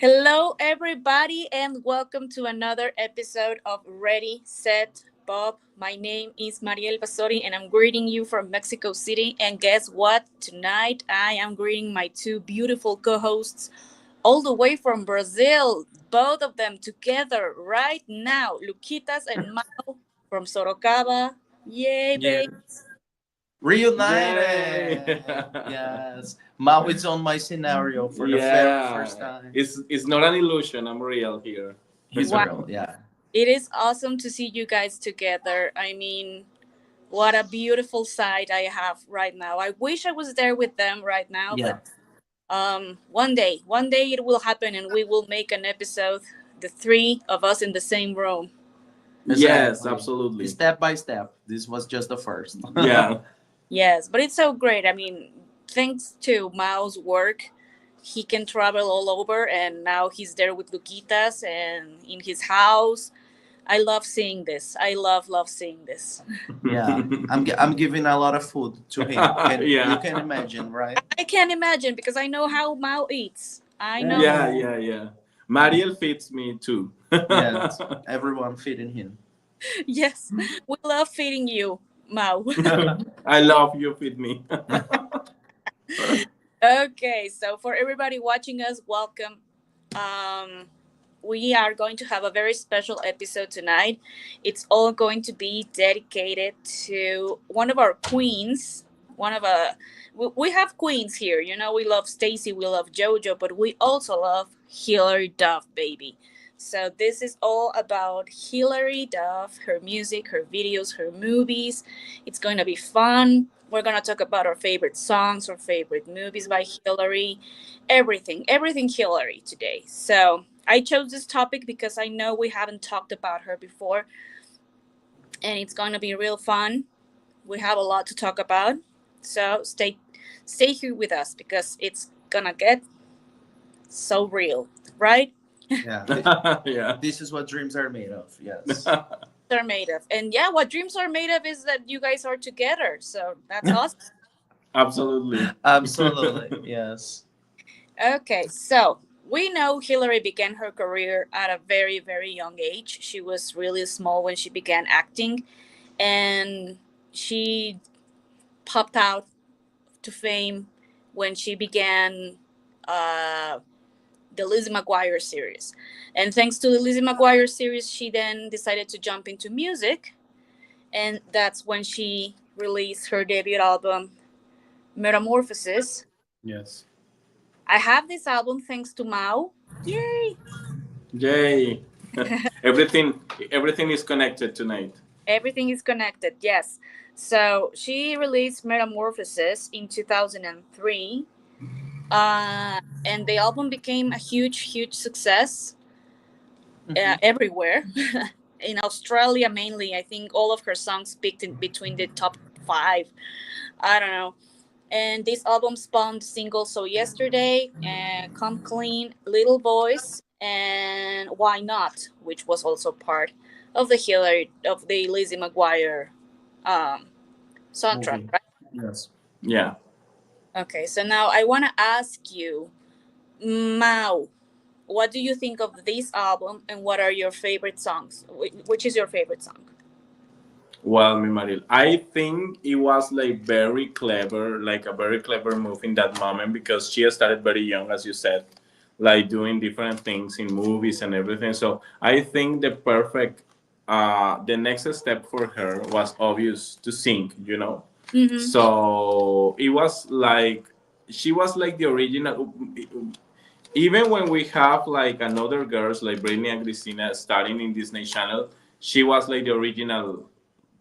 Hello, everybody, and welcome to another episode of Ready, Set, Bob. My name is Mariel, and I'm greeting you from Mexico City. And guess what? Tonight, I am greeting my two beautiful co hosts all the way from Brazil, both of them together right now. Luquitas and Mau from Sorocaba. Yay, babe. Yes. Yay! Reunited! Yes. Mao is on my scenario for the very Yeah, first time. it's not an illusion. I'm real here. He's Wow. real, yeah. It is awesome to see you guys together. I mean, what a beautiful sight I have right now. I wish I was there with them right now, but Yeah, one day it will happen and we will make an episode, the three of us in the same room. Yes, exactly. absolutely. Step by step. This was just the first. Yeah, Yes, but it's so great. I mean, thanks to Mao's work, he can travel all over, and now he's there with Luquitas and in his house. I love seeing this. I love seeing this. Yeah. I'm giving a lot of food to him. You yeah, can imagine, right? I can't imagine because I know how Mao eats. I know. yeah, Yeah. yeah, yeah. Mariel fits me too. Yes. Everyone feeding him. Yes, we love feeding you, Mao. I love you. Fit me. Okay, so for everybody watching us, welcome. Um, we are going to have a very special episode tonight. It's all going to be dedicated to one of our queens. One of a we have queens here. You know, we love Stacy, we love JoJo, but we also love Hilary Duff, baby. So this is all about Hilary Duff, her music, her videos, her movies. It's going to be fun. We're going to talk about our favorite songs, our favorite movies by Hilary, everything Hilary today. So I chose this topic because I know we haven't talked about her before, and it's going to be real fun. We have a lot to talk about. So stay here with us because it's going to get so real, right? Yeah. yeah. This is what dreams are made of. Yes. Are made of. And yeah, what dreams are made of is that you guys are together. So that's awesome. Absolutely. Absolutely. Yes. Okay, so we know Hillary began her career at a very young age. She was really small when she began acting, and she popped out to fame when she began uh, the Lizzie McGuire series. And thanks to the Lizzie McGuire series, she then decided to jump into music, and that's when she released her debut album, Metamorphosis. Yes. I have this album thanks to Mao. Yay! Yay! everything, everything is connected tonight. Everything is connected, yes. So she released Metamorphosis in 2003, and the album became a huge success Mhm. everywhere. In Australia, mainly, I think all of her songs peaked in between the top five. I don't know. And this album spawned singles So Yesterday, and Come Clean, Little Voice, and Why Not, which was also part of the Lizzie McGuire um, soundtrack, Movie. right? Yes. Yeah. Okay, so now I want to ask you, Mao, what do you think of this album, and what are your favorite songs? Which is your favorite song? Well, mi Maril, I think it was like very clever, like a very clever move in that moment because she started very young, as you said, like doing different things in movies and everything. So I think the next step for her was obvious to sing, you know. Mm-hmm. So it was like she was like the original. Even when we have like another girls like Britney and Christina starting in Disney Channel, she was like the original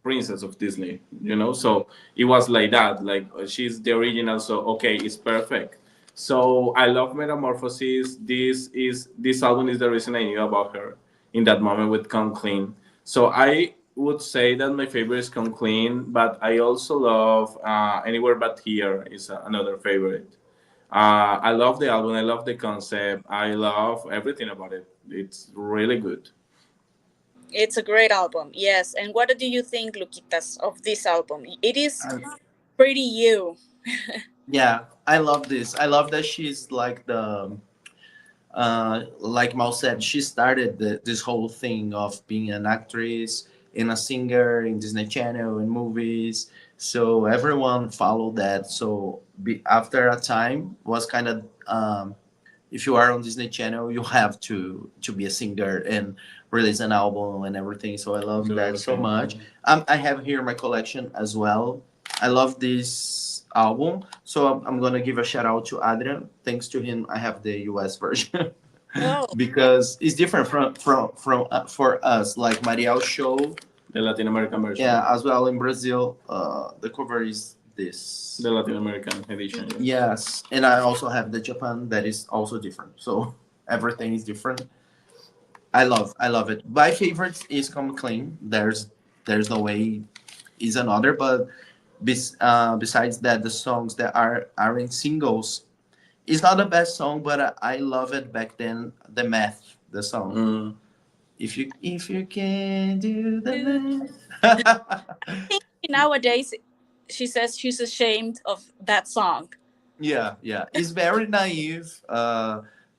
princess of Disney, you know. So it was like that, like she's the original. So okay, it's perfect. So I love Metamorphosis. This album is the reason I knew about her in that moment with Come Clean. So I would say that my favorite is Come Clean, but I also love Anywhere But Here is another favorite. I love the album. I love the concept. I love everything about it. It's really good. It's a great album, yes. And what do you think, Luquitas, of this album? It is I, pretty you. yeah, I love this. I love that she's like Like Mal said, she started this whole thing of being an actress and a singer in Disney Channel and movies. So everyone followed that. So after a time, was kind of if you are on Disney Channel, you have to be a singer and release an album and everything. So I love Do that so everything. much. I have here my collection as well. I love this album, so I'm gonna give a shout out to Adrian. Thanks to him, I have the US version Oh, because it's different from for us. Like Mariel show, The Latin American version. yeah, as well in Brazil. The cover is this. The Latin American edition. Yeah. Yes, and I also have the Japan that is also different. So everything is different. I love it. My favorite is Come Clean. There's no way is another, but besides that, the songs that are in singles, it's not the best song, but I love it back then. The Math, the song. Mm. If you can do the I math. think nowadays she says she's ashamed of that song. Yeah, yeah. It's very naive,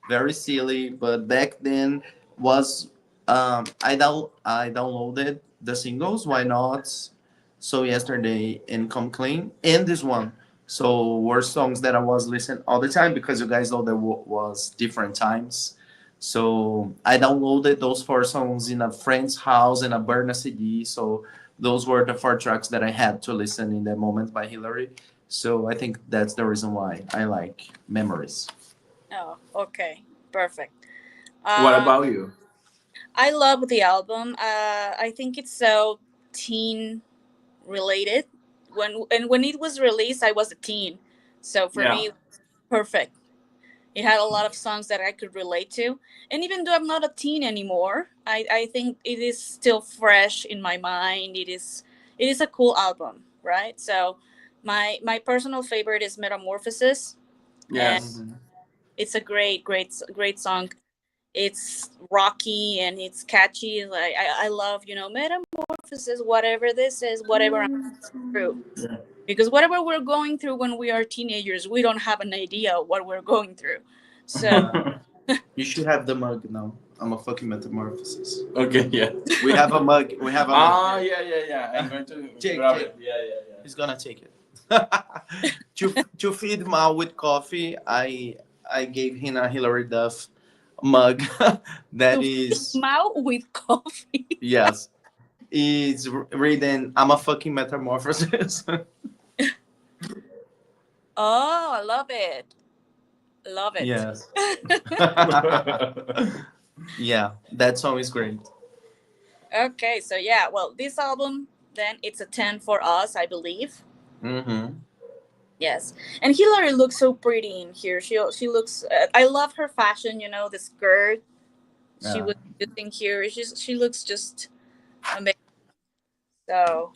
very silly, but back then was I downloaded the singles, why not? So yesterday and Come Clean and this one. So were songs that I was listening all the time because you guys know there was different times. So I downloaded those four songs in a friend's house and I burned a CD. So those were the four tracks that I had to listen in that moment by Hilary. So I think that's the reason why I like Memories. Oh, okay, perfect. What Um, about you? I love the album. I think it's so teen related. When it was released, I was a teen, so for Yeah. me, perfect. It had a lot of songs that I could relate to, and even though I'm not a teen anymore, I think it is still fresh in my mind. It is a cool album, right? So, my personal favorite is Metamorphosis, and Yes. Mhm. it's a great song. It's rocky and it's catchy. Like I love, Metamorphosis, whatever this is, whatever I'm through. Yeah. Because whatever we're going through when we are teenagers, we don't have an idea of what we're going through. So Yeah. You should have the mug now. I'm a fucking metamorphosis. Okay. Yeah. We have a mug. We have a mug Ah, here. yeah, yeah. I'm going to Take, grab take. it. Yeah, yeah, He's gonna take it. To feed Mal with coffee, I gave him a Hilary Duff mug that to feed is mouth with coffee. yes. Is reading I'm a fucking metamorphosis. Oh, I love it. Love it. Yes. yeah. Yeah, that song is great. Okay, so yeah, well, this album then it's a 10 for us, I believe. Mm-hmm. Yes, and Hilary looks so pretty in here. She looks. I love her fashion. The skirt she Yeah. was using here. She looks just amazing. So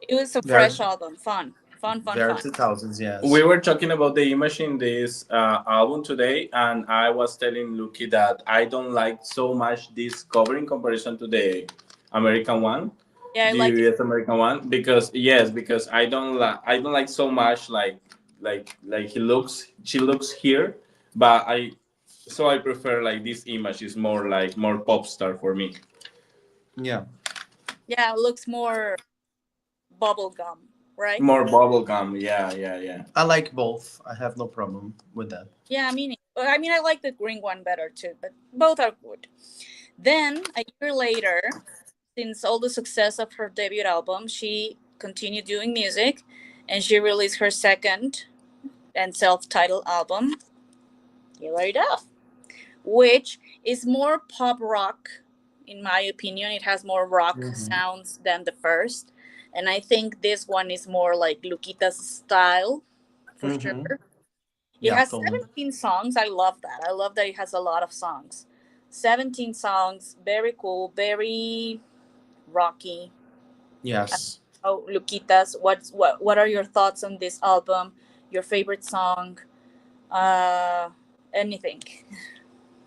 it was a Very, fresh album. Fun, fun, fun, very fun. 2000s, We yes. were talking about the image in this album today, and I was telling Lucky that I don't like so much this cover in comparison to the American one, Yeah, I the like it. US American one, because yes, because I don't like so much like she looks here, but I prefer like this image is more like more pop star for me. Yeah. Yeah, it looks more bubblegum, right? More bubblegum, yeah, yeah, yeah. I like both. I have no problem with that. Yeah, I mean, I like the green one better too, but both are good. Then a year later, since all the success of her debut album, she continued doing music, and she released her second and self-titled album, Hilary Duff, which is more pop rock, in my opinion. It has more rock Mhm. sounds than the first, and I think this one is more like Luquita's style, for Mm-hmm. sure. It Yeah, has totally. 17 songs. I love that. I love that it has a lot of songs. 17 songs, very cool, very rocky. Yes. Oh, Luquitas, what are your thoughts on this album? Your favorite song? Uh, anything?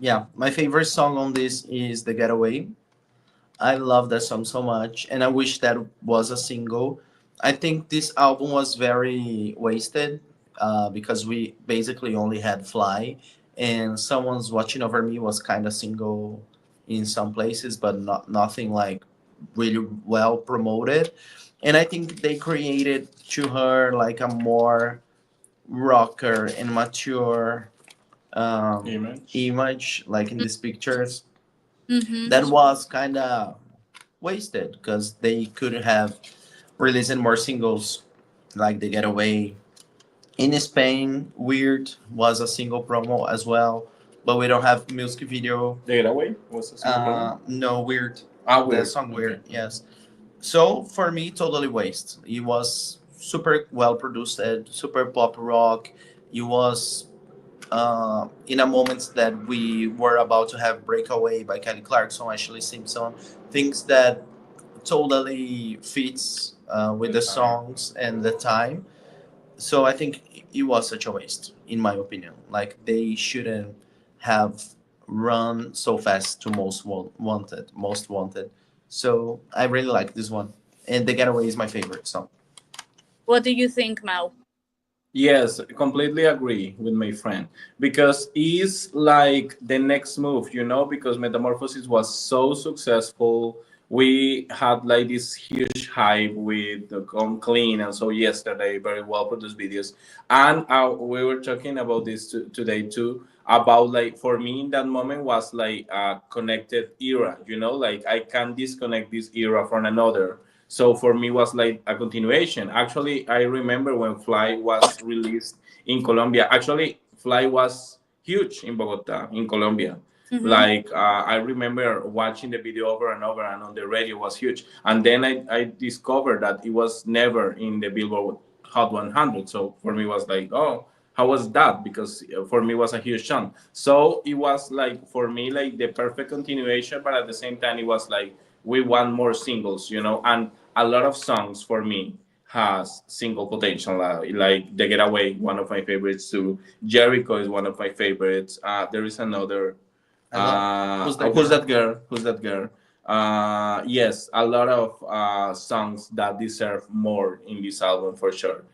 Yeah, my favorite song on this is The Getaway. I love that song so much, and I wish that was a single. I think this album was very wasted because we basically only had Fly and Someone's Watching Over Me was kind of single in some places, but not nothing like really well promoted. And I think they created to her like a more rocker and mature Image. image, like in these pictures. Mm-hmm. That was kind of wasted because they could have released more singles, like The Getaway. In Spain, Weird was a single promo as well, but we don't have music video. The Getaway was a single problem. No, Weird. Ah, The weird. song Okay. Weird, yes. So for me, totally waste. It was super well produced, super pop rock. It was in a moment that we were about to have Breakaway by Kelly Clarkson, Ashley Simpson, things that totally fits with The the time. songs and the time. So I think it was such a waste, in my opinion. Like they shouldn't have run so fast to most wanted. So I really like this one, and The Getaway is my favorite song. What do you think, Mao? Yes, completely agree with my friend because it's like the next move, because Metamorphosis was so successful. We had like this huge hype with the Come Clean and so yesterday, very well produced videos. And we were talking about this today too, about like for me in that moment was like a connected era, like I can't disconnect this era from another. So for me was like a continuation. Actually, I remember when Fly was released in Colombia. Actually, Fly was huge in Bogota, in Colombia. Mm-hmm. Like I remember watching the video over and over, and on the radio was huge. And then I discovered that it was never in the Billboard Hot 100. So for me, it was like, oh, how was that? Because for me, it was a huge chunk. So it was like for me, like the perfect continuation, but at the same time, it was like we want more singles, and a lot of songs for me has single potential, like The Getaway, one of my favorites too. Jericho is one of my favorites. There is another. I love Who's That Who's Girl? that girl? Who's that girl? Yes, a lot of songs that deserve more in this album for sure.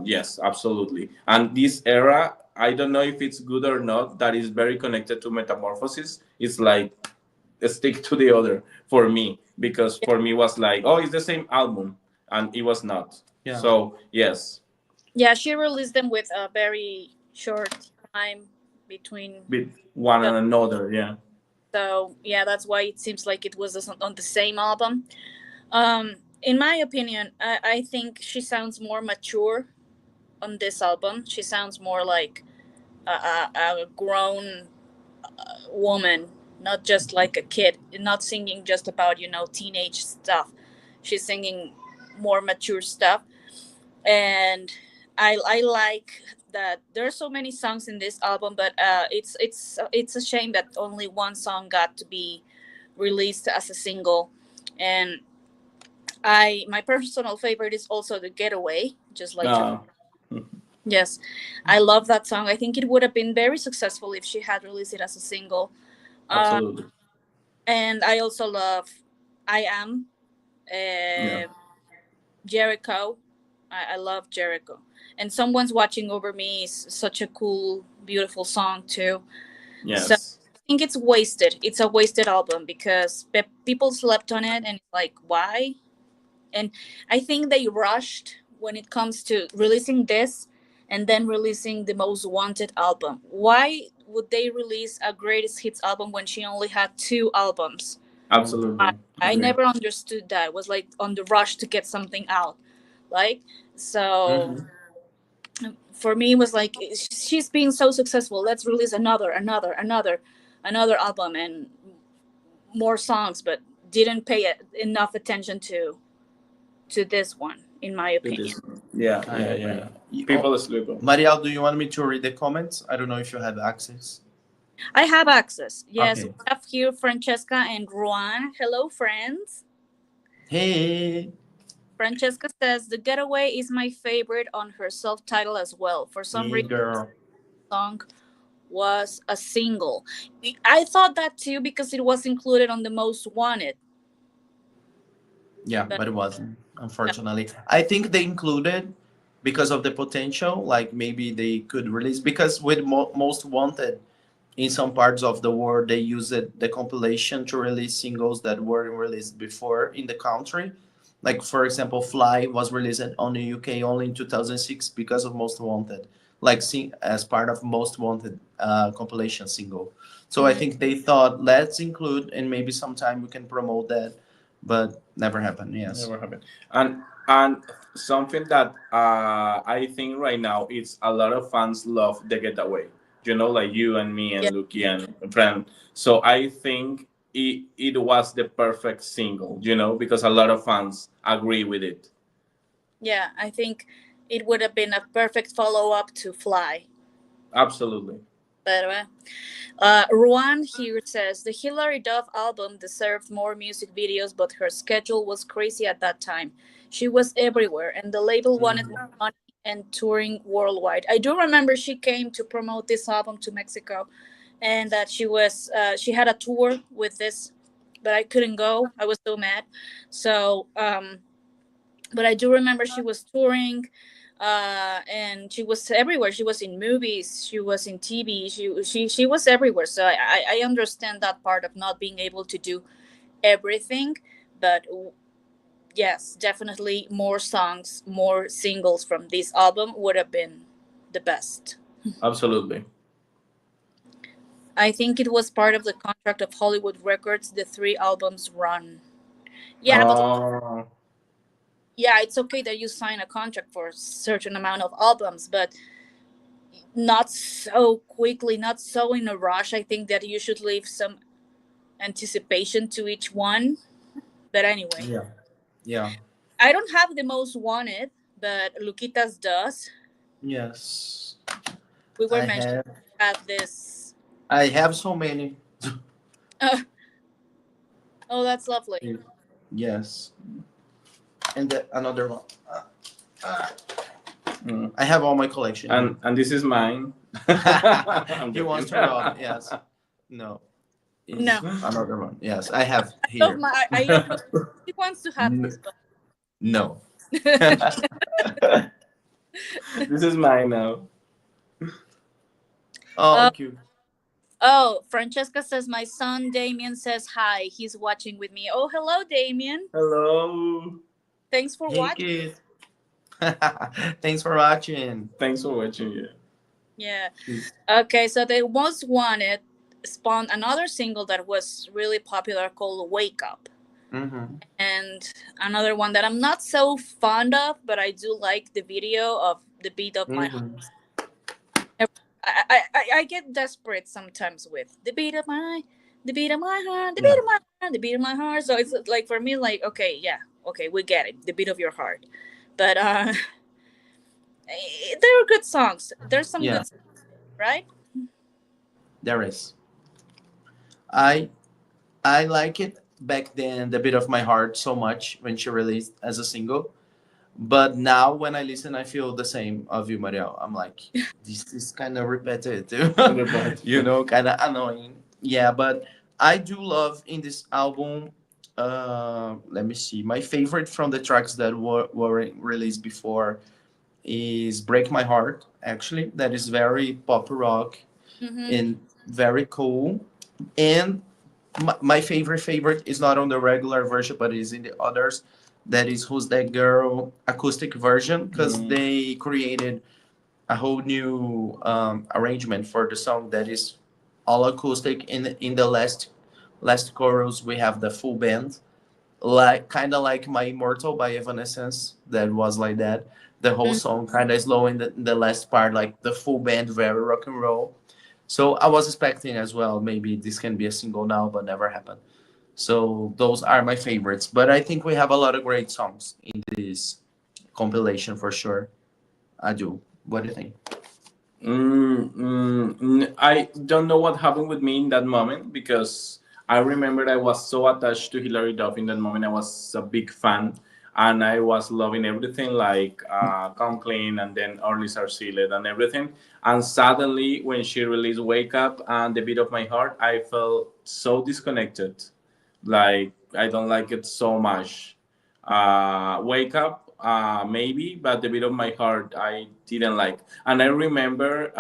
Yes, absolutely. And this era, I don't know if it's good or not. That is very connected to Metamorphosis. It's like stick to the other for me because for me was like, oh, it's the same album, and it was not. Yeah. So yes, Yeah, she released them with a very short time between with one them. and another. Yeah, So yeah, that's why it seems like it was on the same album. In my opinion, I think she sounds more mature on this album. She sounds more like a grown woman, not just like a kid, not singing just about, teenage stuff. She's singing more mature stuff. And I like that there are so many songs in this album, but it's a shame that only one song got to be released as a single. And I my personal favorite is also The Getaway, just like you. uh, Yes, I love that song. I think it would have been very successful if she had released it as a single. Uh, absolutely. and I also love I Am, Yeah. Jericho. I love Jericho. And Someone's Watching Over Me is such a cool, beautiful song too. So Yes. I think it's wasted. It's a wasted album because people slept on it, and it's like, why? And I think they rushed when it comes to releasing this and then releasing the Most Wanted album. Why would they release a greatest hits album when she only had two albums? I, Absolutely. I Agree. never understood that. It was like on the rush to get something out. Like, so Hmm. for me, it was like she's being so successful. Let's release another album and more songs, but didn't pay enough attention to this one, in my It is. opinion. Yeah, I yeah, agree. yeah. Oh, People sleep on. Mariel, do you want me to read the comments? I don't know if you have access. I have access. Yes, we Okay. have here Francesca and Juan. Hello, friends. Hey. Francesca says The Getaway is my favorite on her self-title as well. For some Yeah, reason, girl. the song was a single. I thought that too because it was included on the Most Wanted. Yeah, But but it wasn't, unfortunately. I think they included, because of the potential. Like maybe they could release, because with Most Wanted, in some parts of the world they used the compilation to release singles that weren't released before in the country. Like for example, Fly was released on the UK only in 2006 because of Most Wanted, like as part of Most Wanted compilation single. So I Mhm. think they thought, let's include and maybe sometime we can promote that, but never happened. Yes. Never happened. And something that I think right now it's a lot of fans love the Getaway. You know, like you and me Yeah, and Lucky and friend. So I think it was the perfect single. You know, because a lot of fans agree with it. yeah. I think it would have been a perfect follow up to Fly. Absolutely. But Ruan here says the Hilary Duff album deserved more music videos, but her schedule was crazy at that time. She was everywhere, and the label wanted more Mhm. money and touring worldwide. I do remember she came to promote this album to Mexico, and that she had a tour with this, but I couldn't go. I was so mad. So but I do remember she was touring, and she was everywhere. She was in movies, she was in TV, she was everywhere. So I understand that part of not being able to do everything, but yes, definitely more songs, more singles from this album would have been the best. Absolutely. I think it was part of the contract of Hollywood Records, the three albums run. Yeah, but Uh, yeah, it's okay that you sign a contract for a certain amount of albums, but not so quickly, not so in a rush. I think that you should leave some anticipation to each one. But anyway, Yeah. Yeah. I don't have the most wanted, but Luquitas does. Yes. We were I mentioning have. at this. I have so many. Uh, oh, that's lovely. Yes. And another one. Uh, mm. I have all my collection here. And this is mine. I'm He wants joking. to rob. Yes. No. No, Is another one. Yes, I have I love here. my. I love. He wants to have this, but No. This is mine now. Oh, uh, cute. oh, Francesca says my son Damien says hi. He's watching with me. Oh, hello, Damien. Hello. Thanks for Hey, watching. kid. Thanks for watching. Thanks for watching. Yeah. Yeah. Okay, so they most wanted spawned another single that was really popular called Wake Up. Mm-hmm. And another one that I'm not so fond of, but I do like the video of the beat of my heart. Mm-hmm. I get desperate sometimes with the beat of my heart, the beat Yeah. of my heart, the beat of my heart. So it's like for me, like okay, yeah, okay, we get it, the beat of your heart. But there are good songs. There's some Yeah. good, right? There is. I I like it back then. The Bit of My Heart so much when she released as a single. But now when I listen, I feel the same of you, Mariel. I'm like, this is kind of repetitive, Repetitive. kind of annoying. Yeah, but I do love in this album. Let me see. My favorite from the tracks that were released before is Break My Heart, actually. That is very pop rock Mm-hmm. and very cool. And my favorite is not on the regular version, but is in the others. That is Who's That Girl acoustic version, because Mm. they created a whole new arrangement for the song that is all acoustic. In the last chorus, we have the full band, like kind of like My Immortal by Evanescence. That was like that. The whole song kind of slow in the last part, like the full band, very rock and roll. So I was expecting as well, maybe this can be a single now, but never happened. So those are my favorites. But I think we have a lot of great songs in this compilation for sure. I do. What do you think? I don't know what happened with me in that moment because I remember I was so attached to Hilary Duff in that moment. I was a big fan and I was loving everything like Come Clean and then Early Sarcillet and everything. And suddenly, when she released Wake Up and The Beat of My Heart, I felt so disconnected. Like, I don't like it so much. Wake Up maybe, but the beat of my heart I didn't like. And I remember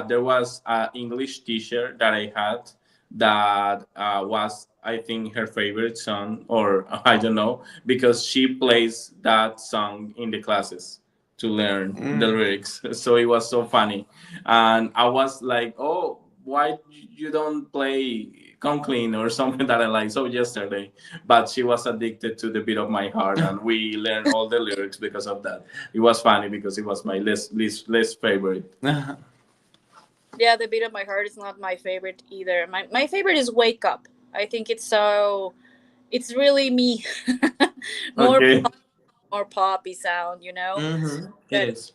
there was an English teacher that I had that was, I think, her favorite song, or I don't know, because she plays that song in the classes to learn the Mm. lyrics. So it was so funny, and I was like, "Oh, why you don't play Come Clean or something that I like?" So yesterday, but she was addicted to the beat of my heart, and we learned all the lyrics because of that. It was funny because it was my least favorite. Yeah, the beat of my heart is not my favorite either. My favorite is Wake Up. I think it's so, it's really me. more Okay. more poppy sound, you know. Mm-hmm. It But is.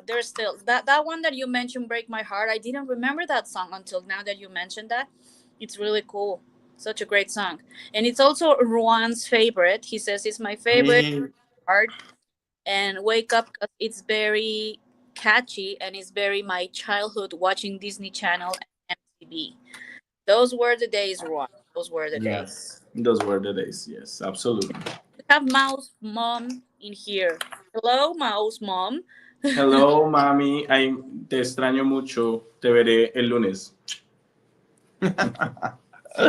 there's still that one that you mentioned, Break My Heart. I didn't remember that song until now that you mentioned that. It's really cool. Such a great song. And it's also Juan's favorite. He says it's my favorite Me. part, and Wake Up 'cause it's very catchy and it's very my childhood watching Disney Channel and MTV. Those were the days, Juan. Those were the days. Yes, those were the days. Yes, absolutely. We have Mouse Mom in here. Hello, Mouse Mom. Hello, mami. Te extraño mucho. Te veré el lunes.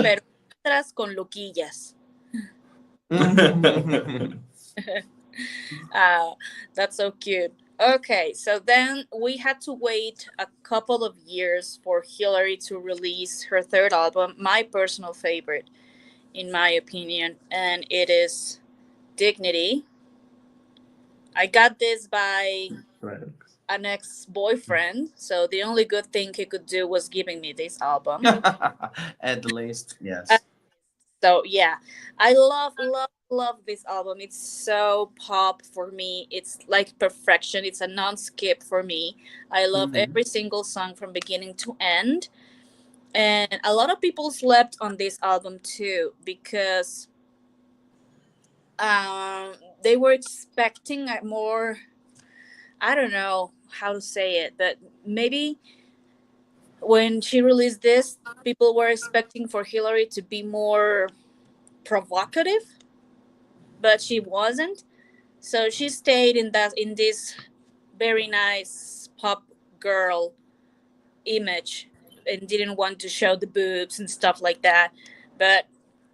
Pero tras con loquillas. uh, that's so cute. Okay, so then we had to wait a couple of years for Hilary to release her third album, my personal favorite, in my opinion, and it is Dignity. I got this by Right. an ex boyfriend, so the only good thing he could do was giving me this album. At least, Uh, yes. So yeah, I love this album. It's so pop for me. It's like perfection. It's a non-skip for me. I love Mm-hmm. every single song from beginning to end. And a lot of people slept on this album too because um they were expecting a more, I don't know how to say it, but maybe when she released this, people were expecting for Hillary to be more provocative, but she wasn't. So she stayed in this very nice pop girl image and didn't want to show the boobs and stuff like that, but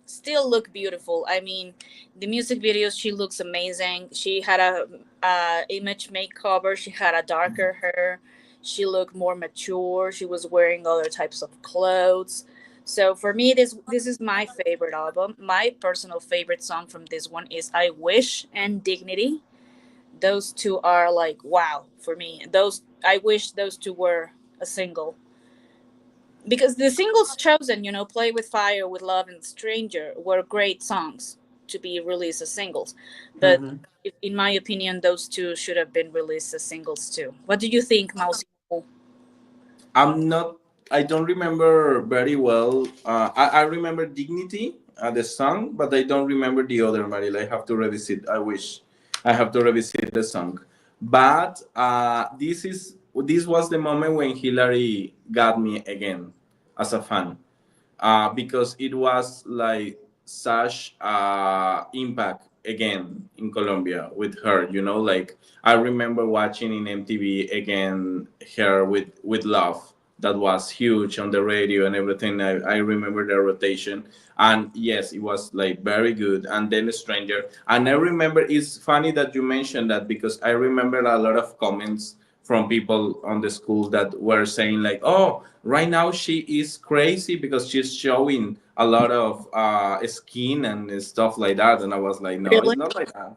still look beautiful. I mean, the music videos, she looks amazing. She had a image makeover. She had a darker hair. She looked more mature. She was wearing other types of clothes. So for me, this is my favorite album. My personal favorite song from this one is "I Wish" and "Dignity." Those two are like wow for me. Those, I wish those two were a single, because the singles chosen, you know, "Play with Fire," "With Love," and "Stranger" were great songs to be released as singles, but Mm-hmm. in my opinion, those two should have been released as singles too. What do you think, Mousy? I'm not. I don't remember very well. I remember Dignity, the song, but I don't remember the other, Mariel. I have to revisit. I wish I have to revisit the song. But this was the moment when Hillary got me again as a fan, because it was like such impact again in Colombia with her. You know, like I remember watching in MTV again her with Love. That was huge on the radio and everything. I remember the rotation, and yes, it was like very good. And then Stranger, and I remember it's funny that you mentioned that because I remember a lot of comments from people on the school that were saying like, "Oh, right now she is crazy because she's showing a lot of skin and stuff like that." And I was like, "No, it's Really? not like that.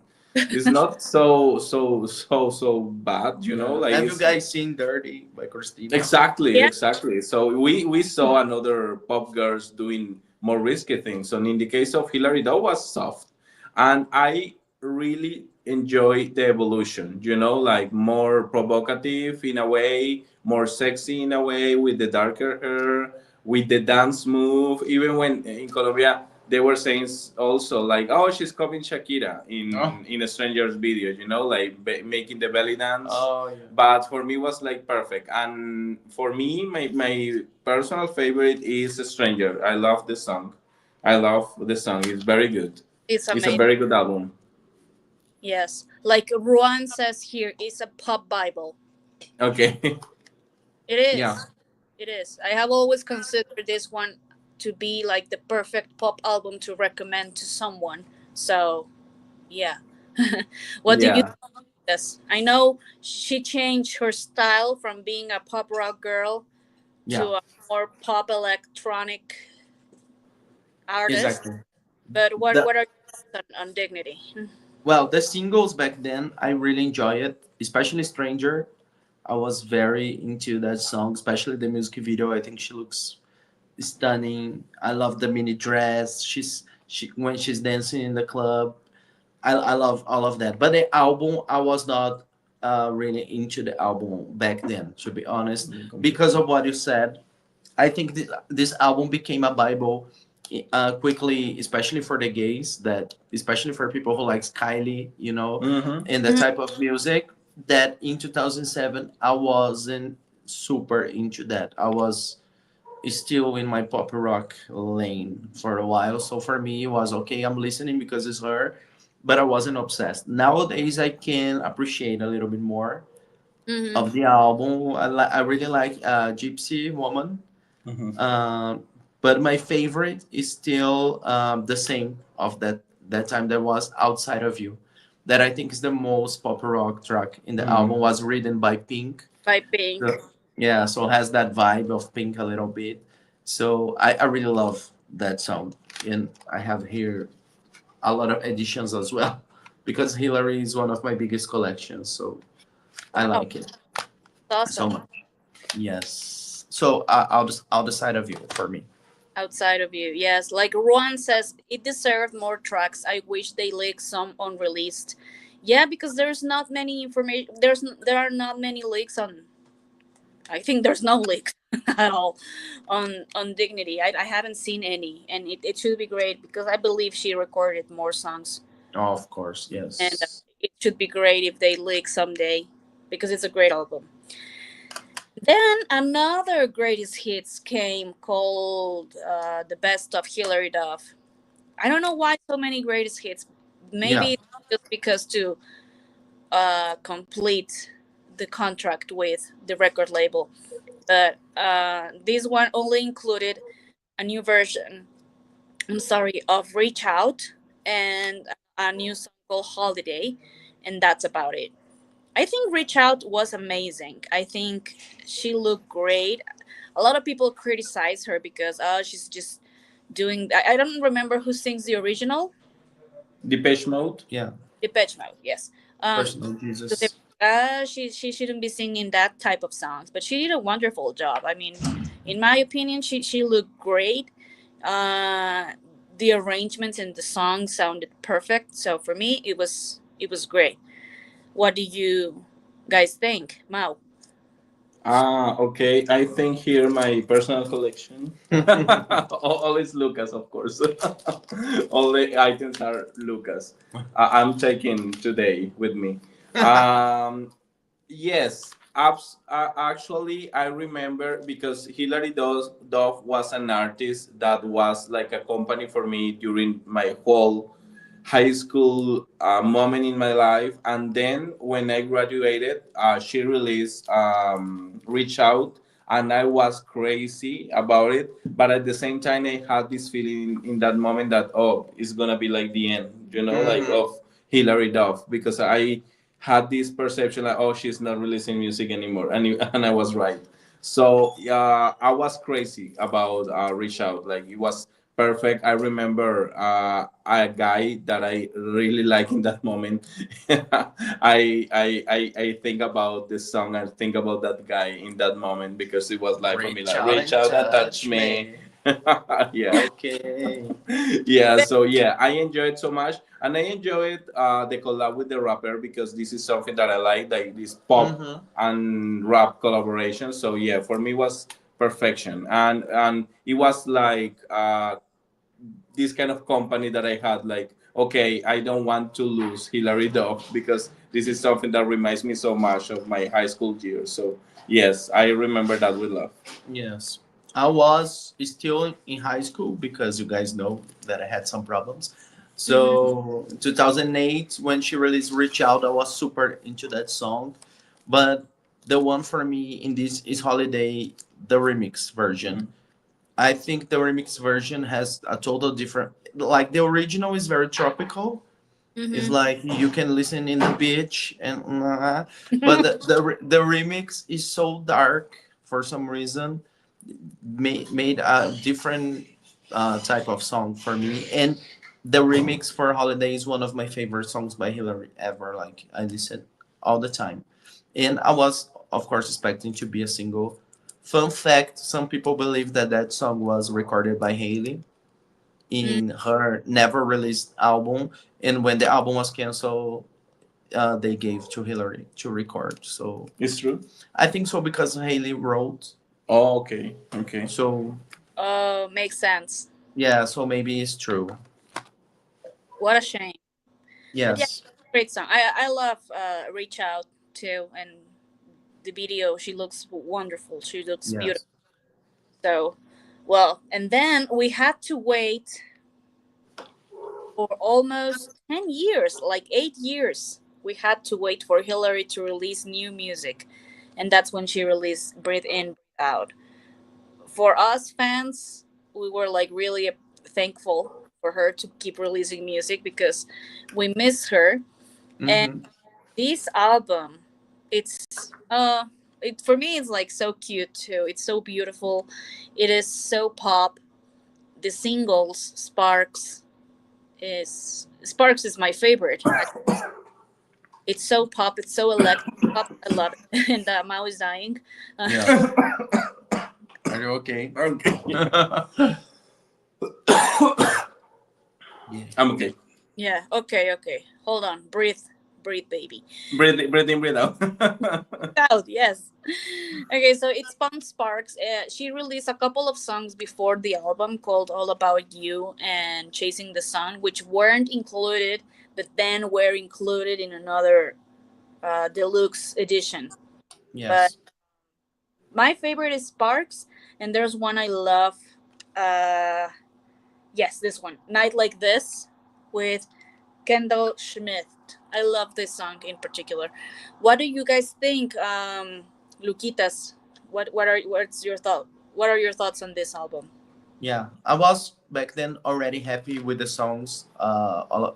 It's not so bad, you know. Yeah. Like Have you it's guys seen Dirty by Christina? exactly, Yeah. exactly. So we saw another pop girls doing more risky things. So in the case of Hillary, that was soft, and I really enjoy the evolution. You know, like more provocative in a way, more sexy in a way, with the darker hair, with the dance move. Even when in Colombia they were saying also like, "Oh, she's copying Shakira Oh. in a stranger's video." You know, like making the belly dance. Oh yeah. But for me, it was like perfect. And for me, my personal favorite is Stranger. I love the song. I love the song. It's very good. It's It's a amazing. very good album. Yes, like Ruan says here, it's a pop Bible. Okay. It Yeah. is. It is. I have always considered this one to be like the perfect pop album to recommend to someone. So, yeah. What do you Yeah. think of this? I know she changed her style from being a pop rock girl Yeah. to a more pop electronic artist. Exactly. But The what are your thoughts on Dignity? Well, the singles back then, I really enjoy it, especially Stranger. I was very into that song, especially the music video. I think she looks stunning. I love the mini dress. She when she's dancing in the club. I love all of that. But the album, I was not really into the album back then, to be honest, because of what you said. I think this album became a bible quickly, especially for the gays, that especially for people who likes Kylie, Mm-hmm. and the Mhm. type of music that in 2007 I wasn't super into that. I was still in my pop rock lane for a while. So for me, it was okay. I'm listening because it's her, but I wasn't obsessed. Nowadays, I can appreciate a little bit more Mhm. of the album. I really like Gypsy Woman, Mm-hmm. um, but my favorite is still the same of that time. That was Outside of You, that I think is the most pop rock track in the album. Mm-hmm. Was written by Pink. By Pink. So, yeah, so has that vibe of Pink a little bit. So I really love that song, and I have here a lot of editions as well, because Hilary is one of my biggest collections. So I Wow, like it so awesome. much. Yes. So I'll decide of you for me. Outside of You, yes. Like Juan says, it deserved more tracks. I wish they leaked some unreleased. Yeah, because there's not many information. There are not many leaks on. I think there's no leaks at all on Dignity. I haven't seen any, and it should be great because I believe she recorded more songs, Oh, of course, and yes. it should be great if they leak someday because it's a great album. Then another greatest hits came called The Best of Hilary Duff. I don't know why so many greatest hits. Yeah. Maybe just because to complete the contract with the record label. But this one only included a new version, I'm sorry, of Reach Out and a new song called Holiday, and that's about it. I think Reach Out was amazing. I think she looked great. A lot of people criticize her because she's just doing. I don't remember who sings the original. Depeche Mode. Yeah. Depeche Mode, yes. Personal So they, Jesus. she shouldn't be singing that type of songs, but she did a wonderful job. I mean, in my opinion, she looked great. Uh, the arrangements and the song sounded perfect. So for me, it was great. What do you guys think, Mao? Ah, okay. I think here my personal collection. Always Lucas, of course. All the items are Lucas. I'm taking today with me. Um, yes, actually, I remember because Duff was an artist that was like a company for me during my whole high school moment in my life. And then when I graduated, she released Reach Out, and I was crazy about it. But at the same time, I had this feeling in that moment that, oh, it's gonna be like the end, like Mhm. of Hilary Duff, because I had this perception like, oh, she's not releasing music anymore, and I was right. So I was crazy about Reach Out. Like it was perfect. I remember a guy that I really like in that moment. I think about this song. I think about that guy in that moment because it was like for me Reach like out reach and out and touch touch me. me. Yeah. Okay. Yeah, so yeah, I enjoyed so much, and I enjoyed the collab with the rapper because this is something that I like this pop Mm-hmm. and rap collaboration. So yeah, for me was perfection, and it was like this kind of company that I had. Like, okay, I don't want to lose Hilary Duff because this is something that reminds me so much of my high school years. So yes, I remember that with love. Yes. I was still in high school because you guys know that I had some problems. Mhm. So 2008, when she released Reach Out, I was super into that song. But the one for me in this is Holiday, the remix version. I think the remix version has a total different. Like the original is very tropical. It's Mhm. like you can listen in the beach and but the remix is so dark for some reason. Made a different type of song for me, and the remix for Holiday is one of my favorite songs by Hilary ever. Like I listen all the time, and I was of course expecting to be a single. Fun fact: some people believe that that song was recorded by Haley Mm. in her never released album, and when the album was canceled, they gave to Hillary to record. So It's true. I think so because Haley wrote. Oh, okay. Okay. So Oh, makes sense. yeah, so maybe it's true. What a shame. But yeah, Yes, great song. I love Reach Out too, and the video. She looks wonderful. She looks beautiful. yes, So, well, and then we had to wait for almost 10 years, like 8 years. We had to wait for Hillary to release new music, and that's when she released "Breathe In, Breathe Out." For us fans, we were like really thankful for her to keep releasing music because we miss her. And mm-hmm. this album, it's it for me it's like so cute too. It's so beautiful. It is so pop. The singles Sparks is my favorite. It's so pop. It's so electric pop. I love it. And Mao is dying. Uh, Yeah. Are you okay? Okay. Yeah. I'm okay. yeah. Okay. Okay. Hold on. Breathe. Breathe, baby. Breathe in, breathe out. Out. Yes. Okay. So it's Punk Sparks. She released a couple of songs before the album called "All About You" and "Chasing the Sun," which weren't included, but then were included in another deluxe edition. But Yes. my favorite is Sparks, and there's one I love. Uh, yes, this one, "Night Like This," with Kendall Schmidt. I love this song in particular. What do you guys think, Luquitas? What's your thought? What are your thoughts on this album? Yeah. I was back then already happy with the songs,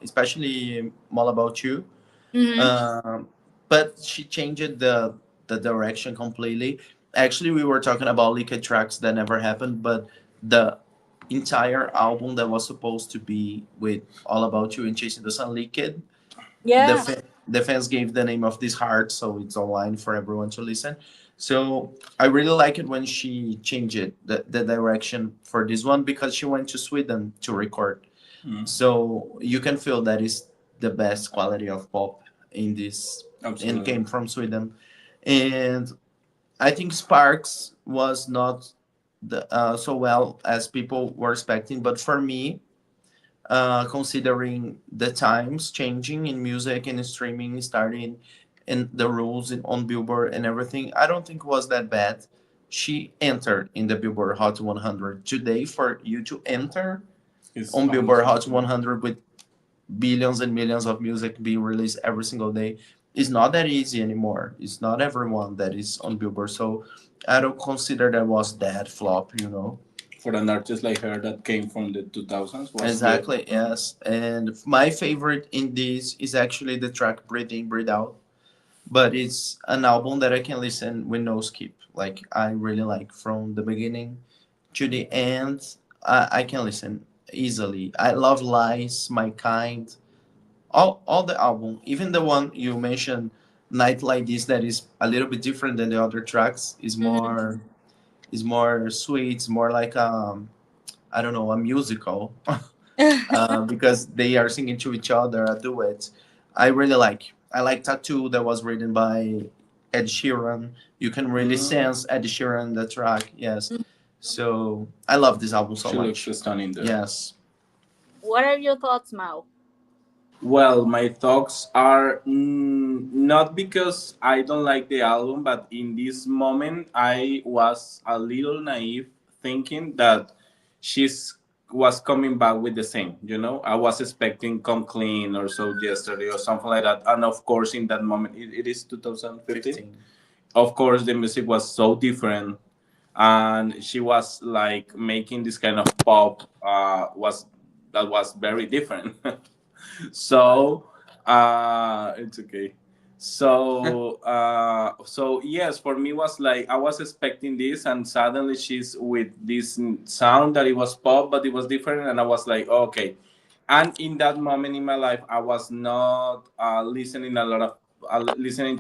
especially "All About You." Mm-hmm. Um, but she changed the direction completely. Actually, we were talking about leaked tracks that never happened, but the entire album that was supposed to be with "All About You" and "Chasing the Sun" leaked. Yeah. The fans gave the name of this heart, so it's online for everyone to listen. So I really like it when she changed it, the direction for this one because she went to Sweden to record. Mm, So you can feel that is the best quality of pop in this, and absolutely. came from Sweden. And I think Sparks was not so well as people were expecting, but for me, considering the times changing in music and streaming starting and the rules on Billboard and everything, I don't think it was that bad. She entered in the Billboard Hot 100. Today, for you to enter It's on almost Billboard Hot impossible. 100 with billions and millions of music being released every single day is not that easy anymore. It's not everyone that is on Billboard. So I don't consider that was that flop. For an artist like her that came from the 2000s was good. Exactly, yes. And my favorite in this is actually the track Breathe In, Breathe Out. But it's an album that I can listen with no skip. Like, I really like from the beginning to the end. I can listen easily. I love Lies, My Kind, all the album, even the one you mentioned, Night Like This, that is a little bit different than the other tracks, Mm-hmm. is more sweet, it's more like I don't know, a musical. Because they are singing to each other a duet. I really like. I like Tattoo that was written by Ed Sheeran. You can really Mm, sense Ed Sheeran in the track. Yes. So I love this album so she looks much. stunning there. Yes. What are your thoughts, Mao? Well, my thoughts are not because I don't like the album, but in this moment I was a little naive thinking that she's was coming back with the same, you know. I was expecting Come Clean or So Yesterday or something like that, and of course in that moment it is 2015. 15. Of course the music was so different, and she was like making this kind of pop was that was very different. So it's okay. So yes, for me was like I was expecting this, and suddenly she's with this sound that it was pop but it was different, and I was like, okay. And in that moment in my life I was not listening to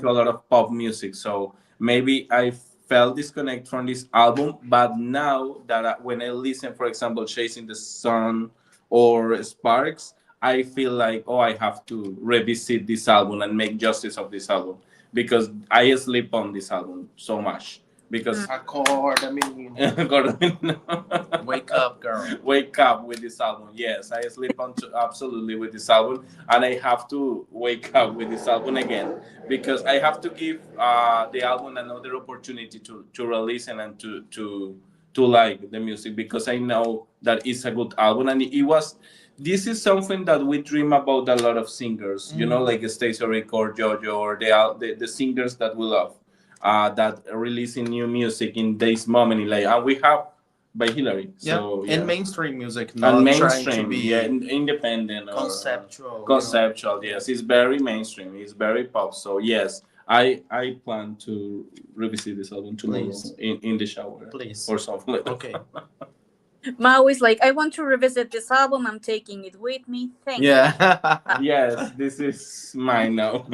a lot of pop music, so maybe I felt disconnect from this album. But now that when I listen, for example, Chasing the Sun or Sparks, I feel like, oh, I have to revisit this album and make justice of this album, because I sleep on this album so much. Because Accord, I mean, Gordon, wake up, girl. wake up with this album. Yes, I sleep on absolutely with this album, and I have to wake up with this album again, because I have to give the album another opportunity to release and to like the music, because I know that it's a good album, and it was. This is something that we dream about a lot of singers, you know, like Stacey Rick or JoJo or the singers that we love, that releasing new music in this moment in life. And we have by Hilary. Yeah, So and yeah. mainstream music, And not trying to mainstream, yeah, be independent or conceptual. conceptual. Yes, it's very mainstream. It's very pop. So yes, I plan to revisit this album tomorrow Please. in the shower Please. or something like that. Okay. Mao is like, I want to revisit this album. I'm taking it with me. Thank you. Yeah. Yes, this is mine now.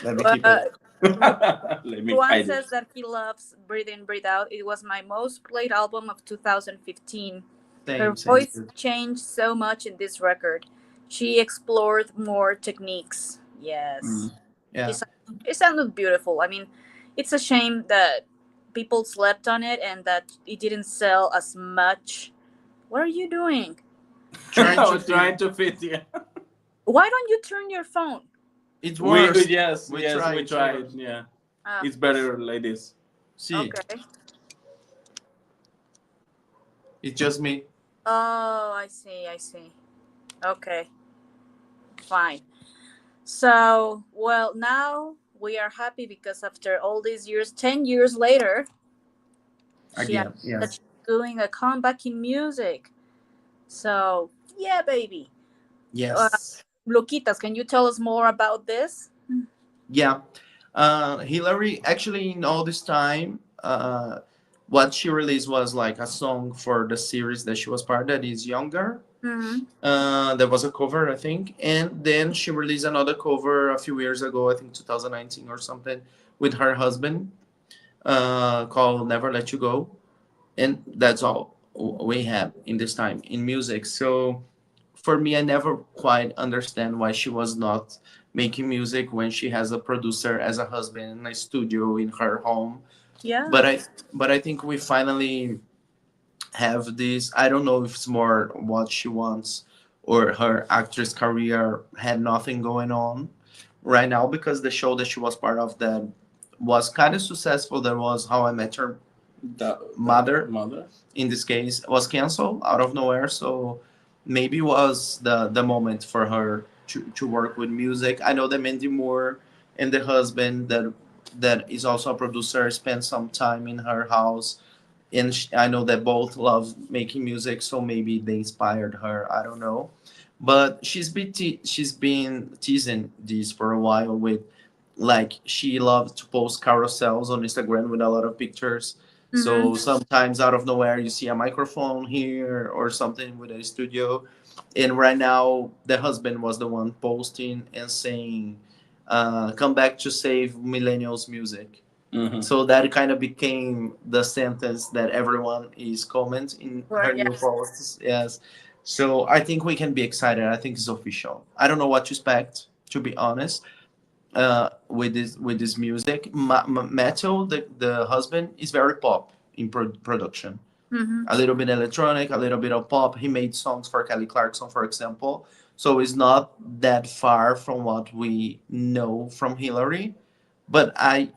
Let me keep it. Let me Juan hide says it. that he loves Breathe In, Breathe Out. It was my most played album of 2015. Her Same, same. voice changed so much in this record. She explored more techniques. Yes. Yeah. It sounded beautiful. I mean, it's a shame that people slept on it and that it didn't sell as much. What are you doing? Trying I to was fit. trying to fit. Yeah. Why don't you turn your phone? It We works. yes We yes tried, we it tried. works. Yeah, Ah, it's better like this. See, okay. it's just me. Oh, I see. I see. Okay, fine. So, well, now we are happy because after all these years, 10 years later, she Again, announced that yes. she's doing a comeback in music. So, yeah, baby. Uh, Yes. Luquitas, can you tell us more about this? Yeah. Hillary, actually, in all this time, what she released was like a song for the series that she was part that is Younger. Mm-hmm. There was a cover, I think. And then she released another cover a few years ago, I think 2019 or something, with her husband, called Never Let You Go. And that's all we have in this time in music. So for me, I never quite understand why she was not making music when she has a producer as a husband in a studio in her home. Yeah. But I think we finally have this. I don't know if it's more what she wants or her actress career had nothing going on right now, because the show that she was part of that was kind of successful, that was How I Met Your Mother, Mother. in this case, was canceled out of nowhere. So maybe was the moment for her to work with music. I know that Mandy Moore and the husband that is also a producer spent some time in her house, and I know that both love making music, so maybe they inspired her. I don't know, but she's been teasing this for a while with, like, she loves to post carousels on Instagram with a lot of pictures. So Mm-hmm. sometimes out of nowhere you see a microphone here or something with a studio, and right now the husband was the one posting and saying, "Come back to save millennials music." Mm-hmm. So that kind of became the sentence that everyone is commenting in her new Yes. posts. Yes. So I think we can be excited. I think it's official. I don't know what to expect, to be honest, with this music. Metal, the husband is very pop in production. Mm-hmm. A little bit electronic, a little bit of pop. He made songs for Kelly Clarkson, for example. So it's not that far from what we know from Hillary. But I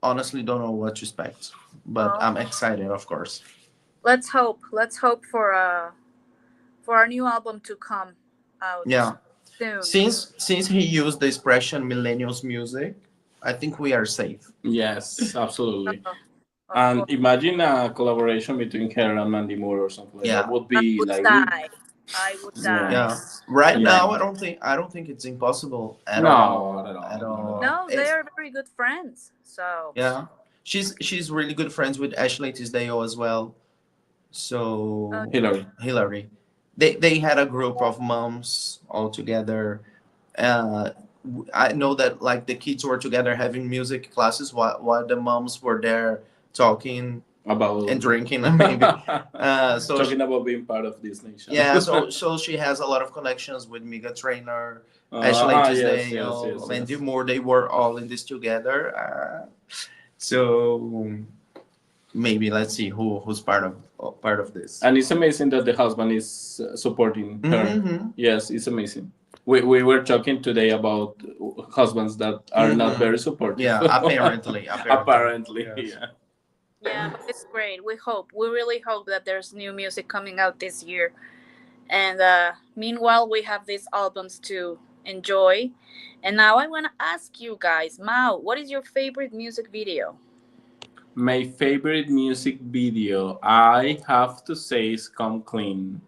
honestly don't know what to expect. But I'm Oh. excited, of course. Let's hope for our new album to come out Yeah. soon. Since he used the expression millennials music, I think we are safe. Yes, absolutely. Oh, of And course. imagine a collaboration between her and Mandy Moore or something like that. Yeah. Would I be would like, die. I would die. Yeah. yes, Right yeah. now, I don't think it's impossible at No, all. not at At all, not at all. all. No, they It's are very good friends. So yeah. She's really good friends with Ashley Tisdale as well. uh, So Hillary. Hilary, they had a group of moms all together. Uh, I know that like the kids were together having music classes while the moms were there talking and About drinking maybe. So talking about being part of this nation. yeah, so she has a lot of connections with Mega Trainer, Ashley Yes, yes, yes, Tisdale, and yes. Moore. They were all in this together. So maybe let's see who's part of this. And it's amazing that the husband is supporting her. Mm-hmm. Yes, it's amazing. We were talking today about husbands that are not very supportive. Yeah, apparently. Apparently, Yes. yeah. yeah, but it's great. We really hope that there's new music coming out this year. And meanwhile, we have these albums to enjoy. And now I want to ask you guys, Mao, what is your favorite music video? My favorite music video, I have to say, is Come Clean.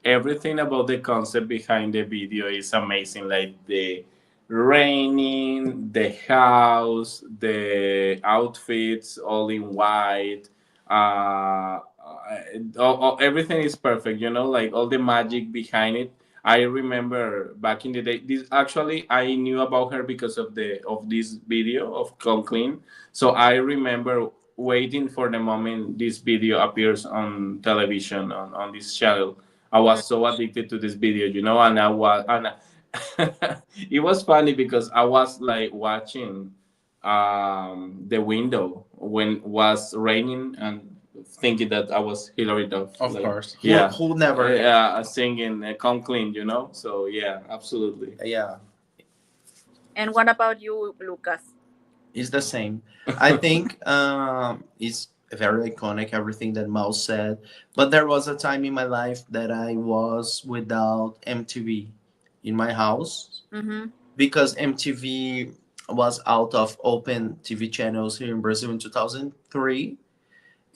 Everything about the concept behind the video is amazing. Like the raining, the house, the outfits, all in white. Everything is perfect. Like all the magic behind it. I remember back in the day. This actually I knew about her because of this video of Come Clean. So I remember waiting for the moment this video appears on television on this channel. I was so addicted to this video, and it was funny because I was like watching the window when was raining and thinking that I was Hilary Duff. Of Like, course. yeah, Who never? singing "Come Clean," So yeah, absolutely. Yeah, And what about you, Lucas? it's the same. I think it's very iconic, everything that Mouse said. But there was a time in my life that I was without MTV in my house Mm-hmm. because MTV was out of open TV channels here in Brazil in 2003.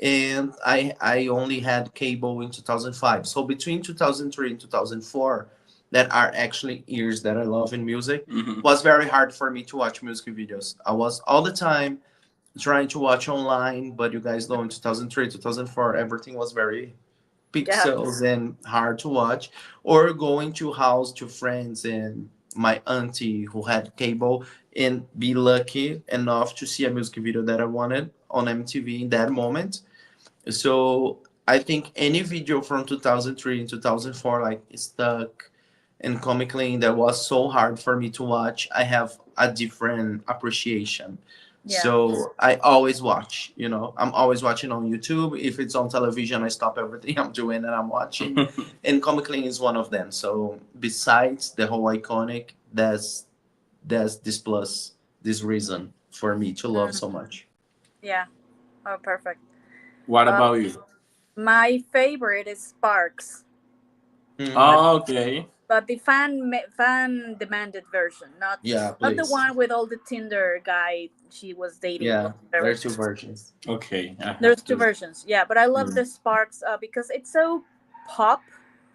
And I only had cable in 2005. So between 2003 and 2004, that are actually years that I love in music, Mhm. was very hard for me to watch music videos. I was all the time trying to watch online, but you guys know in 2003, 2004, everything was very Yeah. pixels and hard to watch, or going to house to friends and my auntie who had cable and be lucky enough to see a music video that I wanted on MTV in that moment. So I think any video from 2003 and 2004, like Stuck and Comically, that was so hard for me to watch, I have a different appreciation. Yeah. So I always watch, I'm always watching on YouTube. If it's on television, I stop everything I'm doing and I'm watching. And Comically is one of them. So besides the whole iconic, that's this plus this reason for me to love so Mm, much. yeah. Oh, perfect. What Uh, about you? my favorite is Sparks, Mhm. but Oh, okay. the fan demanded version, not Yeah, not the please. one with all the Tinder guy she was dating, Yeah, whatever. there's two versions. Okay, I There's have two to. versions, yeah, but I love Mm. the Sparks because it's so pop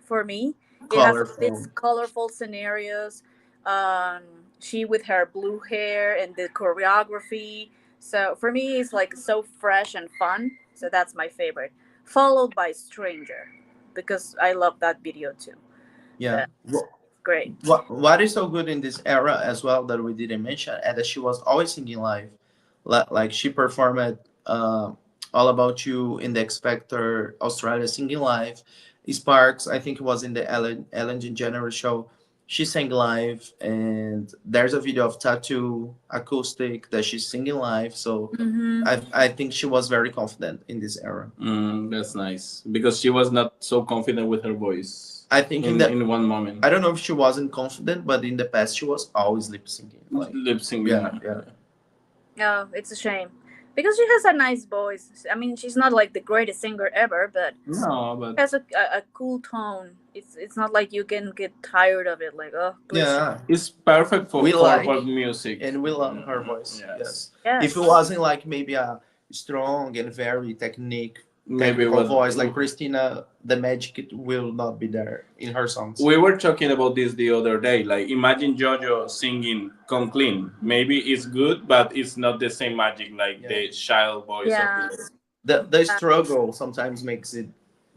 for me. It has all these Colorful. colorful scenarios. Um, she with her blue hair and the choreography. So for me, it's like so fresh and fun. So that's my favorite. Followed by Stranger, because I love that video too. Yeah. That's great. What is so good in this era as well that we didn't mention, and that she was always singing live, like she performed "All About You" in the X Factor Australia singing live. Sparks, I think it was in the Ellen DeGeneres show. She sang live, and there's a video of Tattoo acoustic that she's singing live. So Mm-hmm. I think she was very confident in this era. That's nice because she was not so confident with her voice I think in in the one moment. I don't know if she wasn't confident, but in the past she was always lip syncing. Like, Lip syncing. yeah, yeah. Oh, it's a shame. because she has a nice voice. I mean, she's not like the greatest singer ever, but No, but has a cool tone. It's not like you can get tired of it. Like, oh, please. Yeah, it's perfect we for like pop music. and we love her voice. Yes. Yes. If it Yes. wasn't like maybe a strong and very Maybe technical what voice like Christina, the magic will not be there in her songs. we were talking about this the other day. Like, imagine JoJo singing "Come Clean." Maybe it's good, but it's not the same magic like Yeah. the child voice of Yeah. the The struggle sometimes makes it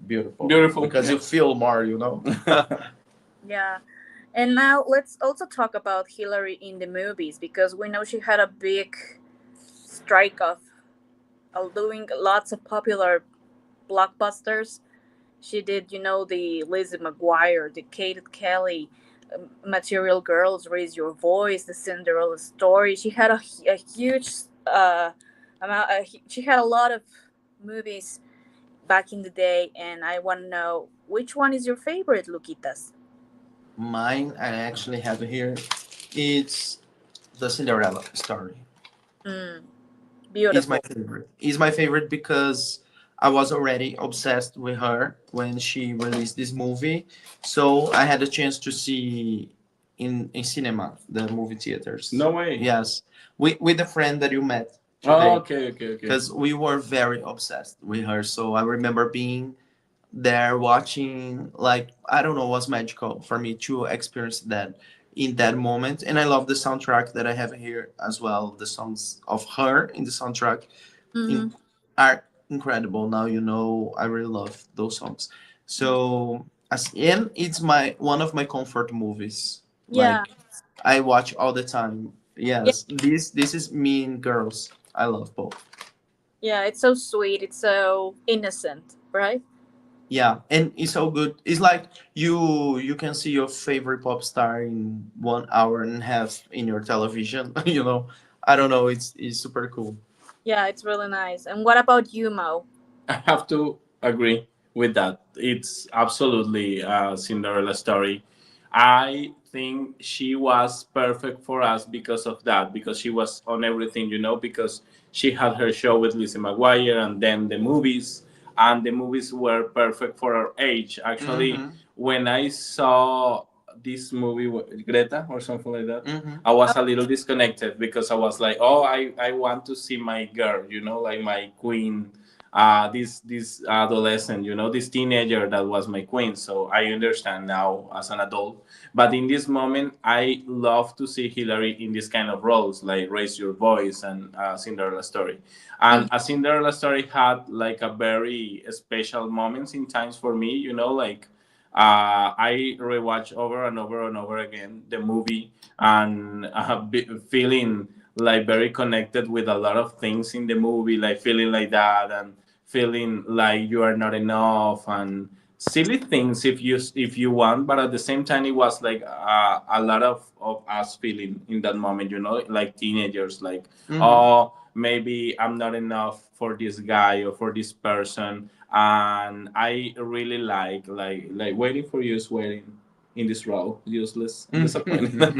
beautiful. Beautiful. Because you feel more, you know. Yeah. And now let's also talk about Hilary in the movies because we know she had a big strike of doing lots of popular blockbusters. She did, the Lizzie McGuire, the Kate Kelly, Material Girls, Raise Your Voice, the Cinderella Story. She had a huge amount. She had a lot of movies back in the day, and I want to know which one is your favorite, Luquitas? Mine, I actually have here. It's the Cinderella story. Mm, Is my beautiful. favorite. Is my favorite because I was already obsessed with her when she released this movie. So I had a chance to see in cinema, the movie theaters. No way. Yes, with the friend that you met Oh, today, okay. because we were very obsessed with her. So I remember being there watching, like, I don't know, was magical for me to experience that in that moment. And I love the soundtrack that I have here as well. The songs of her in the soundtrack Mm-hmm. in, are incredible. Now you know I really love those songs. So as and it's my one of my comfort movies. Yeah, Like I watch all the time. yeah, Yes, this is Mean Girls. I love both. yeah. It's so sweet. It's so innocent, right? Yeah, and it's so good. It's like you can see your favorite pop star in 1 hour and a half in your television. You know, I don't know. It's super cool. Yeah, it's really nice. And what about you, Mo? I have to agree with that. It's absolutely a Cinderella story. I think she was perfect for us because of that, because she was on everything, because she had her show with Lizzie McGuire and then the movies, and the movies were perfect for her age. Actually, Mm-hmm. when I saw this movie, Greta or something like that, Mm-hmm. I was a little disconnected because I was like, oh, I want to see my girl, like my queen, this adolescent, this teenager that was my queen. So I understand now as an adult. But in this moment, I love to see Hillary in this kind of roles, like Raise Your Voice and Cinderella Story. And a Cinderella Story had like a very special moments in times for me, like I rewatch over and over and over again the movie and feeling like very connected with a lot of things in the movie, like feeling like that and feeling like you are not enough and silly things if you want, but at the same time it was like a lot of us feeling in that moment, like teenagers, like, Mm-hmm. oh, maybe I'm not enough for this guy or for this person. And I really like waiting for you is waiting in this row, useless and disappointed.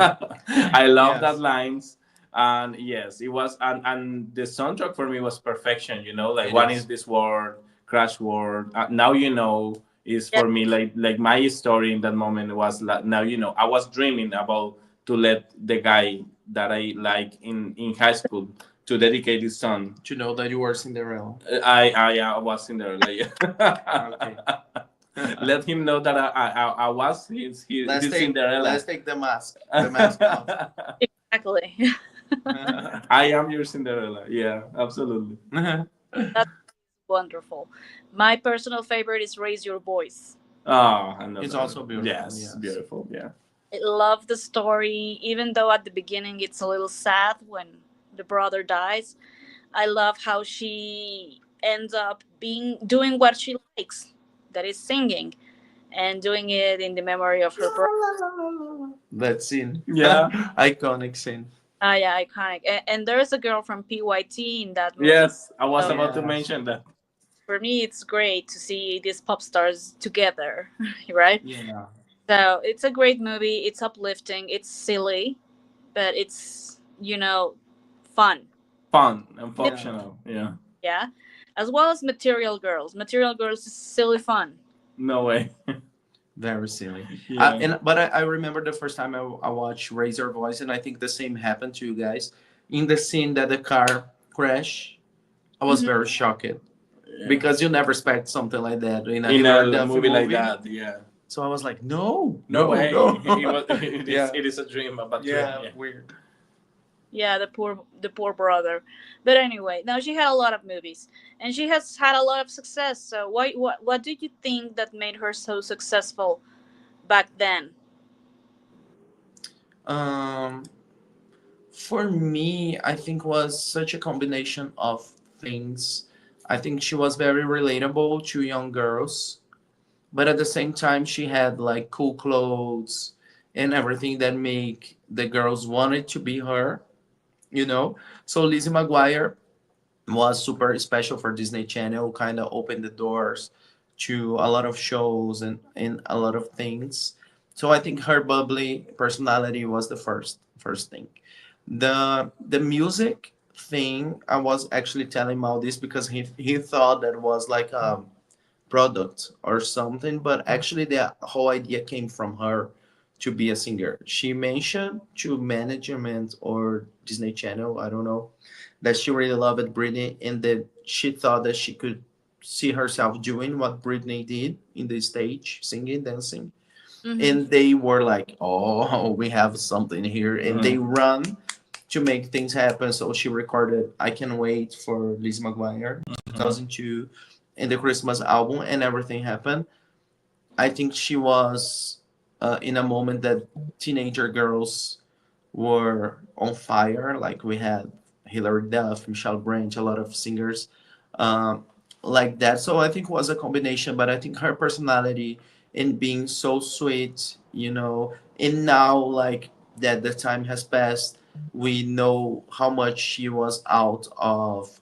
I love that Yes. lines. And yes, it was, and the soundtrack for me was perfection, like It One Is is. This World, Crash World, Now You Know is Yeah, for me like my story in that moment was like, Now You Know. I was dreaming about to let the guy that I like in high school to dedicate his song. To know that you are Cinderella. I was in there like Okay. let him know that I was his Cinderella. Let's take the mask out. exactly. I am your Cinderella. Yeah, absolutely. That's wonderful. My personal favorite is Raise Your Voice. Oh, It's another. also beautiful. Yes, Yes. beautiful. Yeah. I love the story, even though at the beginning it's a little sad when the brother dies. I love how she ends up doing what she likes, that is singing, and doing it in the memory of her brother. That scene. Yeah. Iconic scene. Ah, yeah, iconic. And there's a girl from PYT in that movie. Yes, I was So about to Yes. mention that. for me, it's great to see these pop stars together, right? Yeah. So it's a great movie. It's uplifting. It's silly, but it's fun. fun and Yeah. functional. Yeah. Yeah, as well as Material Girls. Material Girls is silly fun. No way. Very silly. Yeah. But I remember the first time I watched Raise Your Voice, and I think the same happened to you guys. In the scene that the car crash, I was Hmm. very shocked Yeah. because you never expect something like that in a In Hilary a Duff movie like movie. that, yeah. So I was like, no, No no, way. no. It was. It is. Yeah, It is a dream, a bad dream. yeah, Yeah. weird. Yeah, the poor brother. But anyway, now she had a lot of movies, and she has had a lot of success. So what do you think that made her so successful back then? Um, for me, I think was such a combination of things. I think she was very relatable to young girls, but at the same time, she had like cool clothes and everything that make the girls wanted to be her. You know, so Lizzie McGuire was super special for Disney Channel, kind of opened the doors to a lot of shows and a lot of things. So I think her bubbly personality was the first thing. The music thing, I was actually telling Mal this because he thought that was like a product or something, but actually the whole idea came from her to be a singer. She mentioned to management or Disney Channel, I don't know, that she really loved Britney and that she thought that she could see herself doing what Britney did in the stage, singing, dancing. Hmm. And they were like, "Oh, we have something here," and they run to make things happen. So she recorded "I Can Wait" for Liz McGuire, 2002, and the Christmas album, and everything happened. I think she was in a moment that teenager girls were on fire. Like we had Hilary Duff, Michelle Branch, a lot of singers um, like that. So I think it was a combination, but I think her personality in being so sweet, and now like that the time has passed, we know how much she was out of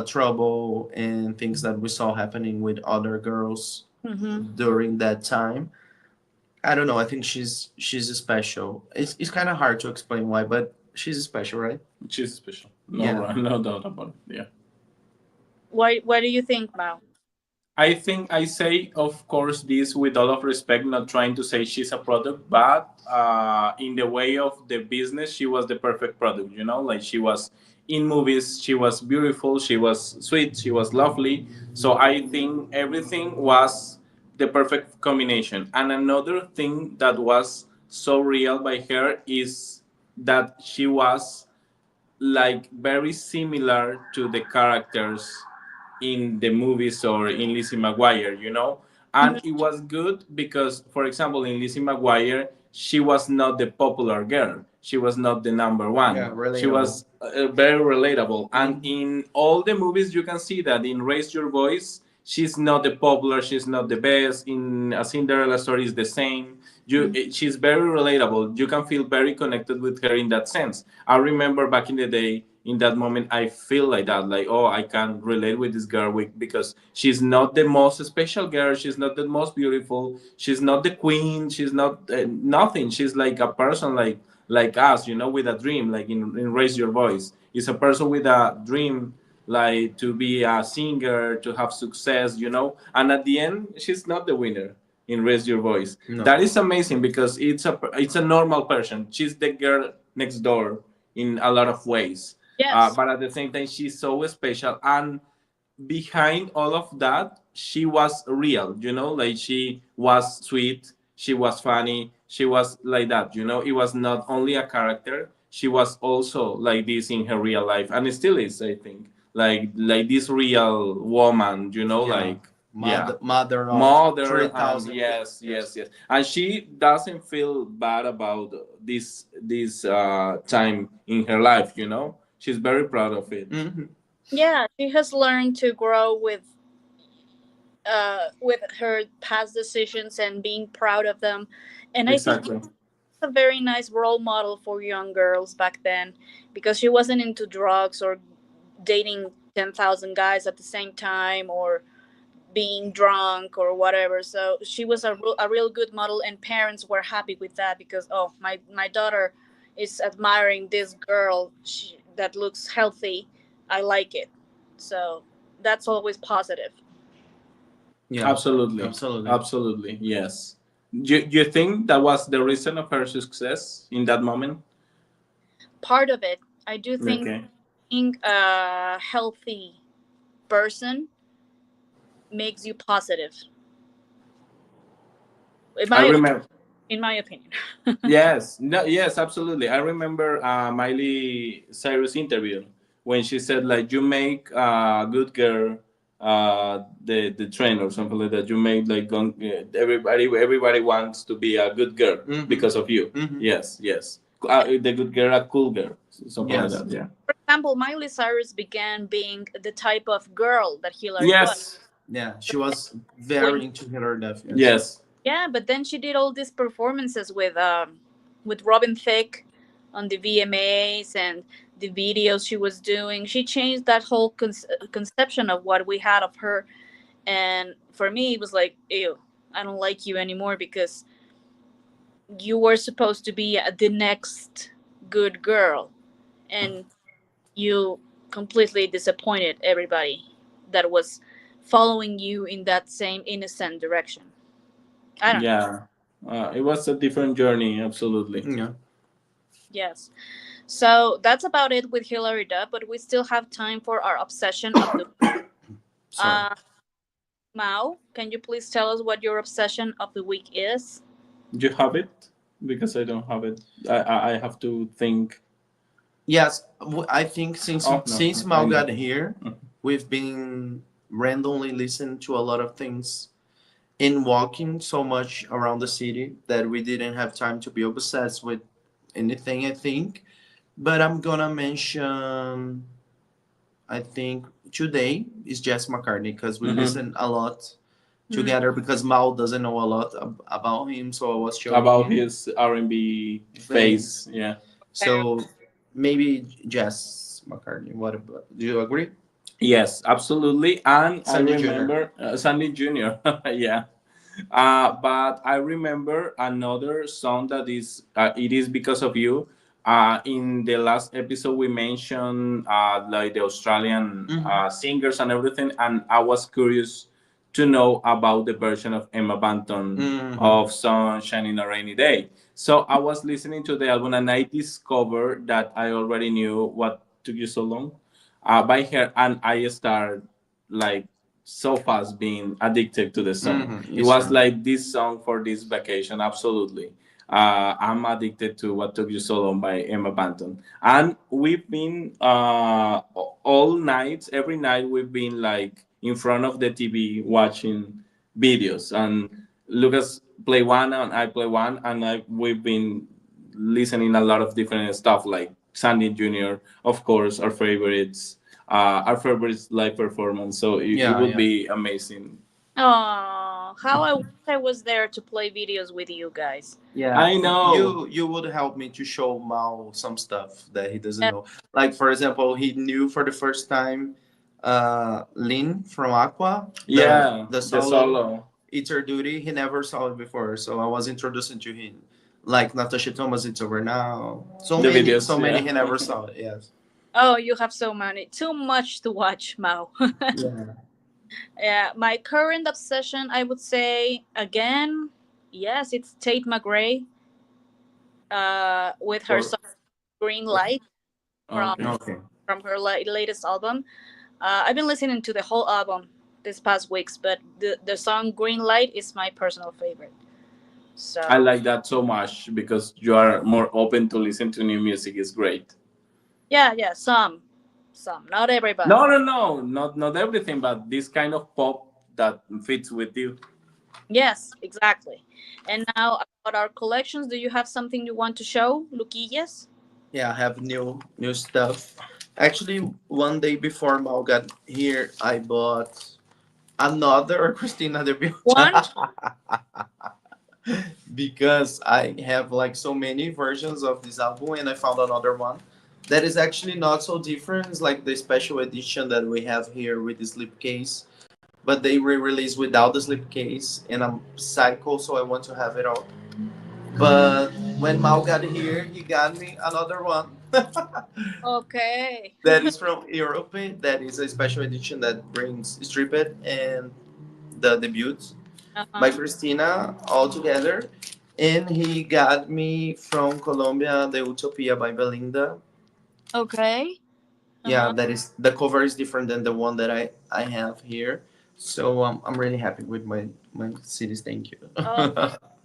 trouble and things that we saw happening with other girls Hmm. during that time. I don't know. I think she's special. It's kind of hard to explain why, but she's special, right? She's special. No, Yeah. right. No doubt about it. Yeah. Why do you think, Mao? I think I say, of course, this with all of respect, not trying to say she's a product, but in the way of the business, she was the perfect product. Like she was in movies, she was beautiful, she was sweet, she was lovely. So I think everything was the perfect combination. And another thing that was so real by her is that she was like very similar to the characters in the movies or in Lizzie McGuire. Hmm. And it was good because, for example, in Lizzie McGuire, she was not the popular girl. She was not the number one. Yeah, She relatable. was very relatable. And Mhm. in all the movies, you can see that in Raise Your Voice, she's not the popular, she's not the best. In A Cinderella Story is the same. She's very relatable. You can feel very connected with her in that sense. I remember back in the day, in that moment, I feel like that, like, oh, I can relate with this girl because she's not the most special girl, she's not the most beautiful, she's not the queen, she's not nothing. She's like a person like us, with a dream, like in Raise Your Voice. It's a person with a dream, like to be a singer, to have success, and at the end, she's not the winner in Raise Your Voice. No. That is amazing because it's a normal person. She's the girl next door in a lot of ways, Yes. but at the same time, she's so special. And behind all of that, she was real. Like she was sweet, she was funny, she was like that. It was not only a character. She was also like this in her real life, and it still is. I think like this real woman. Yeah. Like yeah, Mother of mother, and 3,000 kids. yes, Yes. yes, yes, and she doesn't feel bad about this time in her life. She's very proud of it. Hmm. Yeah, she has learned to grow with her past decisions and being proud of them. And I think Exactly. a very nice role model for young girls back then because she wasn't into drugs or dating 10,000 guys at the same time or being drunk or whatever. So she was a real good model, and parents were happy with that because, oh, my daughter is admiring this girl. that looks healthy, I like it. So that's always positive. Yeah, Absolutely, absolutely. absolutely, yes. You think that was the reason of her success in that moment? Part of it, I do think Okay. being a healthy person makes you positive. In I my remember. in my opinion. Yes, no, yes, absolutely. I remember Miley Cyrus interview when she said like you make a good girl the trend or something like that. You make like everybody wants to be a good girl because of you. Yes, yes. The good girl, a cool girl, something like Yes. that. Yeah. For example, Miley Cyrus began being the type of girl that Hillary was. Yes. Yeah, she was When very into Hilary Duff. Yes. Yes. Yeah, but then she did all these performances with Robin Thicke on the VMAs and the videos she was doing. She changed that whole conception of what we had of her, and for me, it was like, ew, I don't like you anymore because you were supposed to be the next good girl, and you completely disappointed everybody that was following you in that same innocent direction. I don't know. Yeah. It was a different journey. Absolutely. Yeah. Yes. So that's about it with Hilary Duff, but we still have time for our obsession of the Sorry. uh Mao, can you please tell us what your obsession of the week is? Do you have it? Because I don't have it. I have to think. Yes, I think Oh no, since I Mal know. got here, we've been randomly listening to a lot of things in walking so much around the city that we didn't have time to be obsessed with anything, I think. But I'm gonna mention, I think today is Jess McCartney because we Mhm. listen a lot Mhm. together because Mal doesn't know a lot about him, so I was showing About him his R&B things. face. Yeah. So maybe Jess McCartney. What about? Do you agree? Yes, absolutely. And I Sandy Jr. remember Sandy Jr. Yeah. But I remember another song that is "It Is Because of You." In the last episode, we mentioned like the Australian singers and everything, and I was curious to know about the version of Emma Bunton of "Sunshine in a Rainy Day." So I was listening to the album, and I discovered that I already knew what took you so long by her, and I started like so fast being addicted to the song. It It's was true. like this song for this vacation, absolutely. I'm addicted to What Took You So Long by Emma Bunton. And we've been all nights, every night, we've been like in front of the TV watching videos. And Lucas play one and I play one, and we've been listening a lot of different stuff like Sandy Jr., of course, our favorites live performance. So it Yeah, would yeah, be amazing. Oh, how I wish I was there to play videos with you guys. yeah. I know. You would help me to show Mal some stuff that he doesn't Yeah. know. Like for example, he knew for the first time, Lynn from Aqua, Yeah, the the solo. solo. It's Her Duty. He never saw it before, so I was introducing to him. Like Natasha Thomas, It's Over Now. The So videos, many yeah. he never saw it. Yes. Oh, you have so many, too much to watch, Mao. Yeah. Yeah, my current obsession, I would say, again, yes, it's Tate McRae, with her For song "Green Light" from okay. Okay. her latest album. I've been listening to the whole album this past weeks, but the song "Green Light" is my personal favorite. I So like that so much because you are more open to listen to new music. Is great. yeah, yeah, some, not everybody. No, no, no, not everything, but this kind of pop that fits with you. Yes, exactly. And now about our collections, do you have something you want to show, Luquillas? Yeah, I have new stuff. Actually, one day before Mal got here, I bought another Christina debut One. because I have like so many versions of this album, and I found another one that is actually not so different. It's like the special edition that we have here with the slipcase, but they re-release without the slipcase, and I'm psycho, so I want to have it all. But when Mal got here, he got me another one. Okay. That is from Europe. That is a special edition that brings Stripped and the debut by Uh-huh. Christina all together. And he got me from Colombia the Utopía by Belinda. Okay. Yeah, Uh-huh. that is the cover is different than the one that I have here. So I'm really happy with my cities. Thank you. Oh,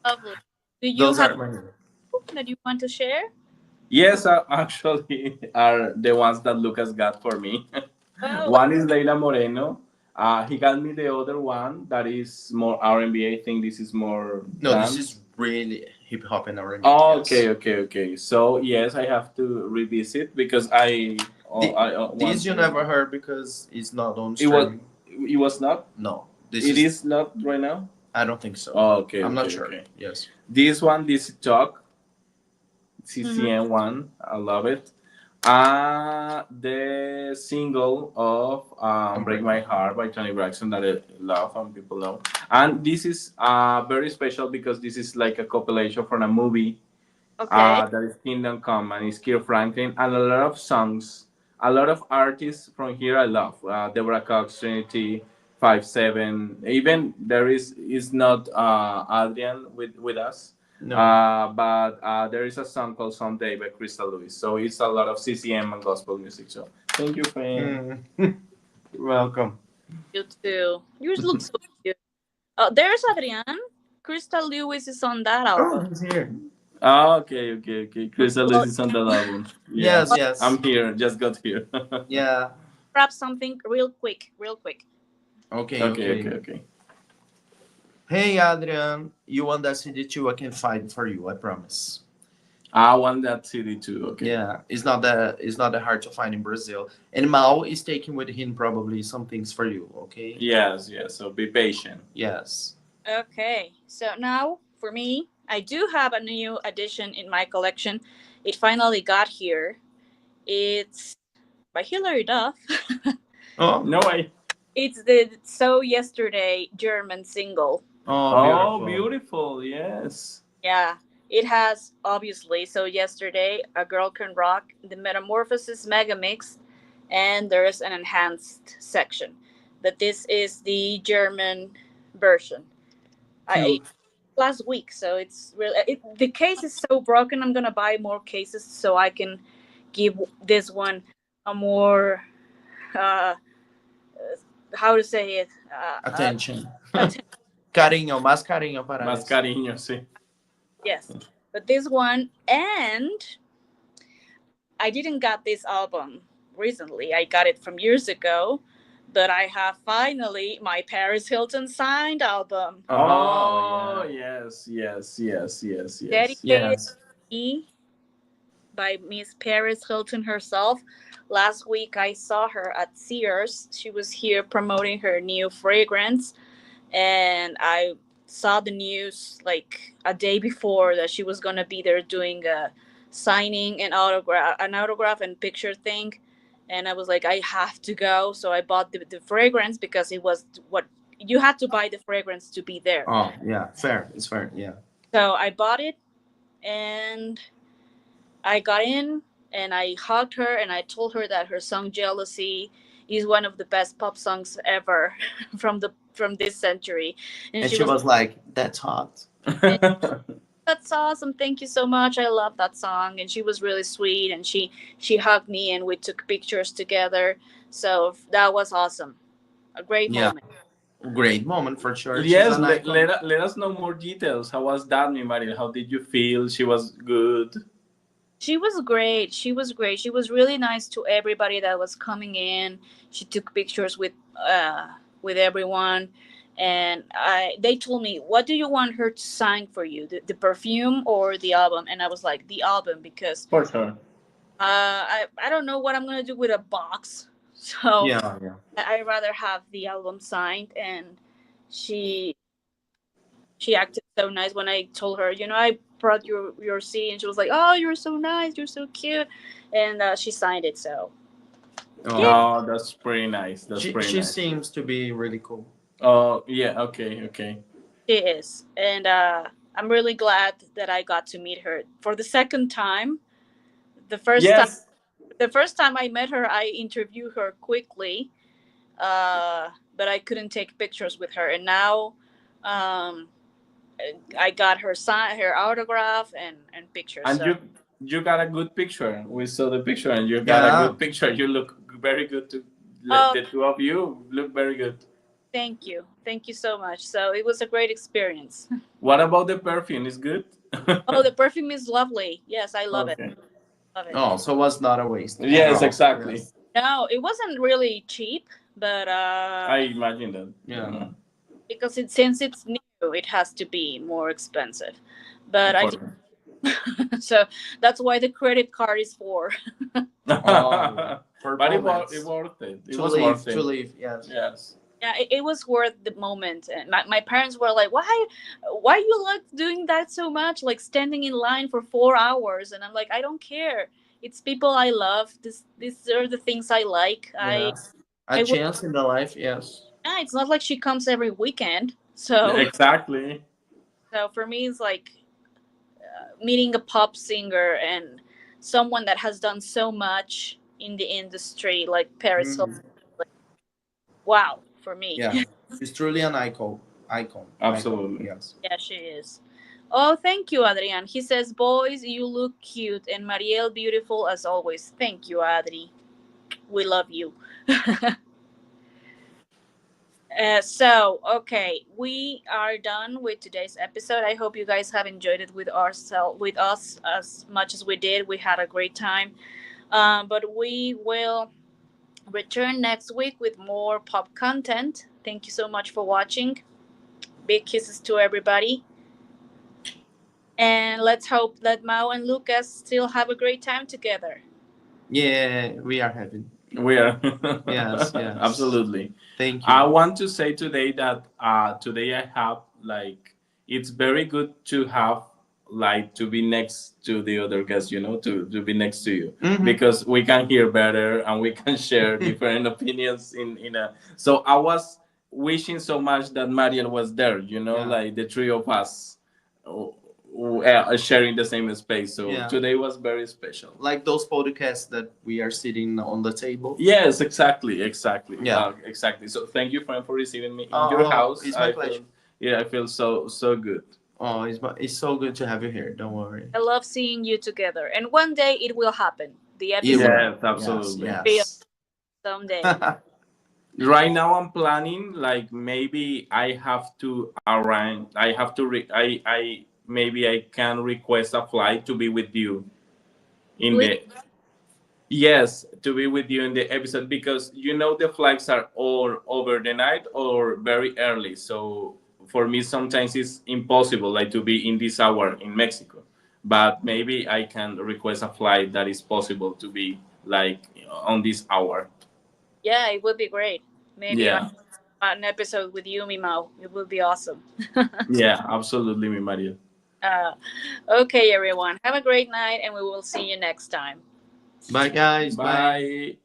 lovely. Do you Those have are my. that you want to share? Yes, actually, are the ones that Lucas got for me. Oh, One is Leilah Moreno. He got me the other one that is more R&B. I think this is more No, this dance. is really hip hop and R&B. Oh, Yes. okay. So yes, I have to revisit because I want This you to. never heard because it's not on It was streaming. it was not. No, this It is. is not right now. I don't think so. Oh, okay, I'm not okay, sure. okay. Yes. This one, this talk mhm. CCM one, I love it. The single of "Break Unbreak. My Heart" by Toni Braxton that I love and people know. And this is very special because this is like a compilation from a movie Okay. that is Kingdom Come and it's Kirk Franklin and a lot of songs, a lot of artists from here I love. Deborah Cox, Trinity, 5-7. Even there is not Adrian with us. No. But there is a song called Someday by Crystal Lewis. So it's a lot of CCM and gospel music. So thank you, friend. Mm. Welcome. You too. Yours look so cute. There's Adrian. Crystal Lewis is on that Oh, album. he's here. Okay. Crystal Well, Lewis is on that album. Yes, Yes, well, yes. I'm here. Just got here. Yeah. grab something real quick, real quick. Okay, Okay, okay. okay. Hey, Adrian, you want that CD too? I can find for you. I promise. I want that CD too. Okay. Yeah, it's not that hard to find in Brazil. And Mao is taking with him probably some things for you. Okay. Yes. So be patient. Yes. Okay, so now for me, I do have a new addition in my collection. It finally got here. It's by Hilary Duff. Oh. No way. It's the So Yesterday German single. Oh, Oh, beautiful. beautiful. Yes. Yeah, it has obviously So Yesterday, A Girl Can Rock, the Metamorphosis Mega Mix, and there's an enhanced section. But this is the German version. I Cute. last week, so it's really the case is so broken. I'm gonna buy more cases so I can give this one a more uh, how to say it Attention. attention. Cariño, más cariño para Más eso. cariño, sí. Yes, but this one, and I didn't got this album recently. I got it from years ago, but I have finally my Paris Hilton signed album Oh, Oh, yes. dedicated yes. to me by Miss Paris Hilton herself. Last week I saw her at Sears. She was here promoting her new fragrance, and I saw the news like a day before that she was gonna be there doing a signing and autograph and picture thing. And I was like, I have to go. So I bought the fragrance because it was what you had to buy the fragrance to be there. Oh, yeah. Fair. It's fair. Yeah. So I bought it and I got in and I hugged her and I told her that her song Jealousy is one of the best pop songs ever from this century. And And she she was was like, "That's hot." like, that's awesome. Thank you so much. I love that song. And she was really sweet and she hugged me and we took pictures together. So that was awesome. A great Yeah. moment. Great moment for sure. She's Yes, an icon. let us know more details. How was that, mi Mariel? How did you feel? She was good. She was great. She was great. She was really nice to everybody that was coming in. She took pictures with everyone, and I they told me, "What do you want her to sign for you? The perfume or the album?" And I was like, "The album," because For sure. I don't know what I'm gonna do with a box, so Yeah, yeah. I rather have the album signed. And she she acted so nice when I told her, I brought your CD, and she was like, "Oh, you're so nice, you're so cute," and she signed it. So yeah, Oh, Oh, that's pretty nice. That's pretty she nice. seems to be really cool. Oh, yeah. Okay. she is, and I'm really glad that I got to meet her for the second time. The first time, Yes, the first time I met her, I interviewed her quickly, but I couldn't take pictures with her. And now, um, I got her sign, her autograph, and pictures. and So, you got a good picture. We saw the picture, and you got a Yeah. good picture. You look very good. To oh, the two of you look very good. thank you so much. So it was a great experience. What about the perfume? Is good? Oh, the perfume is lovely. Yes, I love it. Okay. Love it. Oh, so was not a waste at Yes, all. exactly. Yes. No, it wasn't really cheap, but I imagine that. Yeah. because since it's new, it has to be more expensive. But I For did, so that's why the credit card is for. Oh, yeah. For but it moments. worth it. It To was live, worth to it. live, yes. Yes. Yeah, it was worth the moment. And my parents were like, why you like doing that so much? Like standing in line for 4 hours. And I'm like, I don't care. It's people I love. These are the things I like. Yes. A I would. chance in the life, yes. Yeah, it's not like she comes every weekend. So Exactly. so for me, it's like meeting a pop singer and someone that has done so much in the industry, like Paris Hilton. Mhm. Like, wow, for me. Yeah. She's truly an icon. Icon. Icon. Absolutely. Yes. Yeah, she is. Oh, thank you, Adrian. He says, "Boys, you look cute, and Mariel, beautiful as always." Thank you, Adri. We love you. So, okay, we are done with today's episode. I hope you guys have enjoyed it with us as much as we did. We had a great time. But we will return next week with more pop content. Thank you so much for watching. Big kisses to everybody. And let's hope that Mao and Lucas still have a great time together. Yeah, we are having. We are. Yes, yes. Absolutely. Thank I you. want to say today that today I have like it's very good to have like to be next to the other guests, to be next to you Hmm. because we can hear better and we can share different opinions in a. So I was wishing so much that Mariel was there, Yeah. like the three of us sharing the same space. So Yeah. today was very special. Like those podcasts that we are sitting on the table. Yes, exactly, exactly, Yeah. exactly. So thank you, friend, for receiving me in your Oh, house. it's my I pleasure. feel, yeah, I feel so good. Oh, it's so good to have you here. Don't worry. I love seeing you together. And one day it will happen. The You episode will. Yes, Yes, absolutely. will be yes. someday. Right now, I'm planning like maybe I have to arrange. I have to. I maybe I can request a flight to be with you in Please, the. Yes, to be with you in the episode because the flights are all over the night or very early. So for me, sometimes it's impossible like to be in this hour in Mexico. But maybe I can request a flight that is possible to be like on this hour. yeah, it would be great. Maybe Yeah, an episode with you, Mimao. It would be awesome. yeah, absolutely, mi Mario. uh, okay, everyone. Have a great night, and we will see you next time. Bye, guys. Bye. Bye.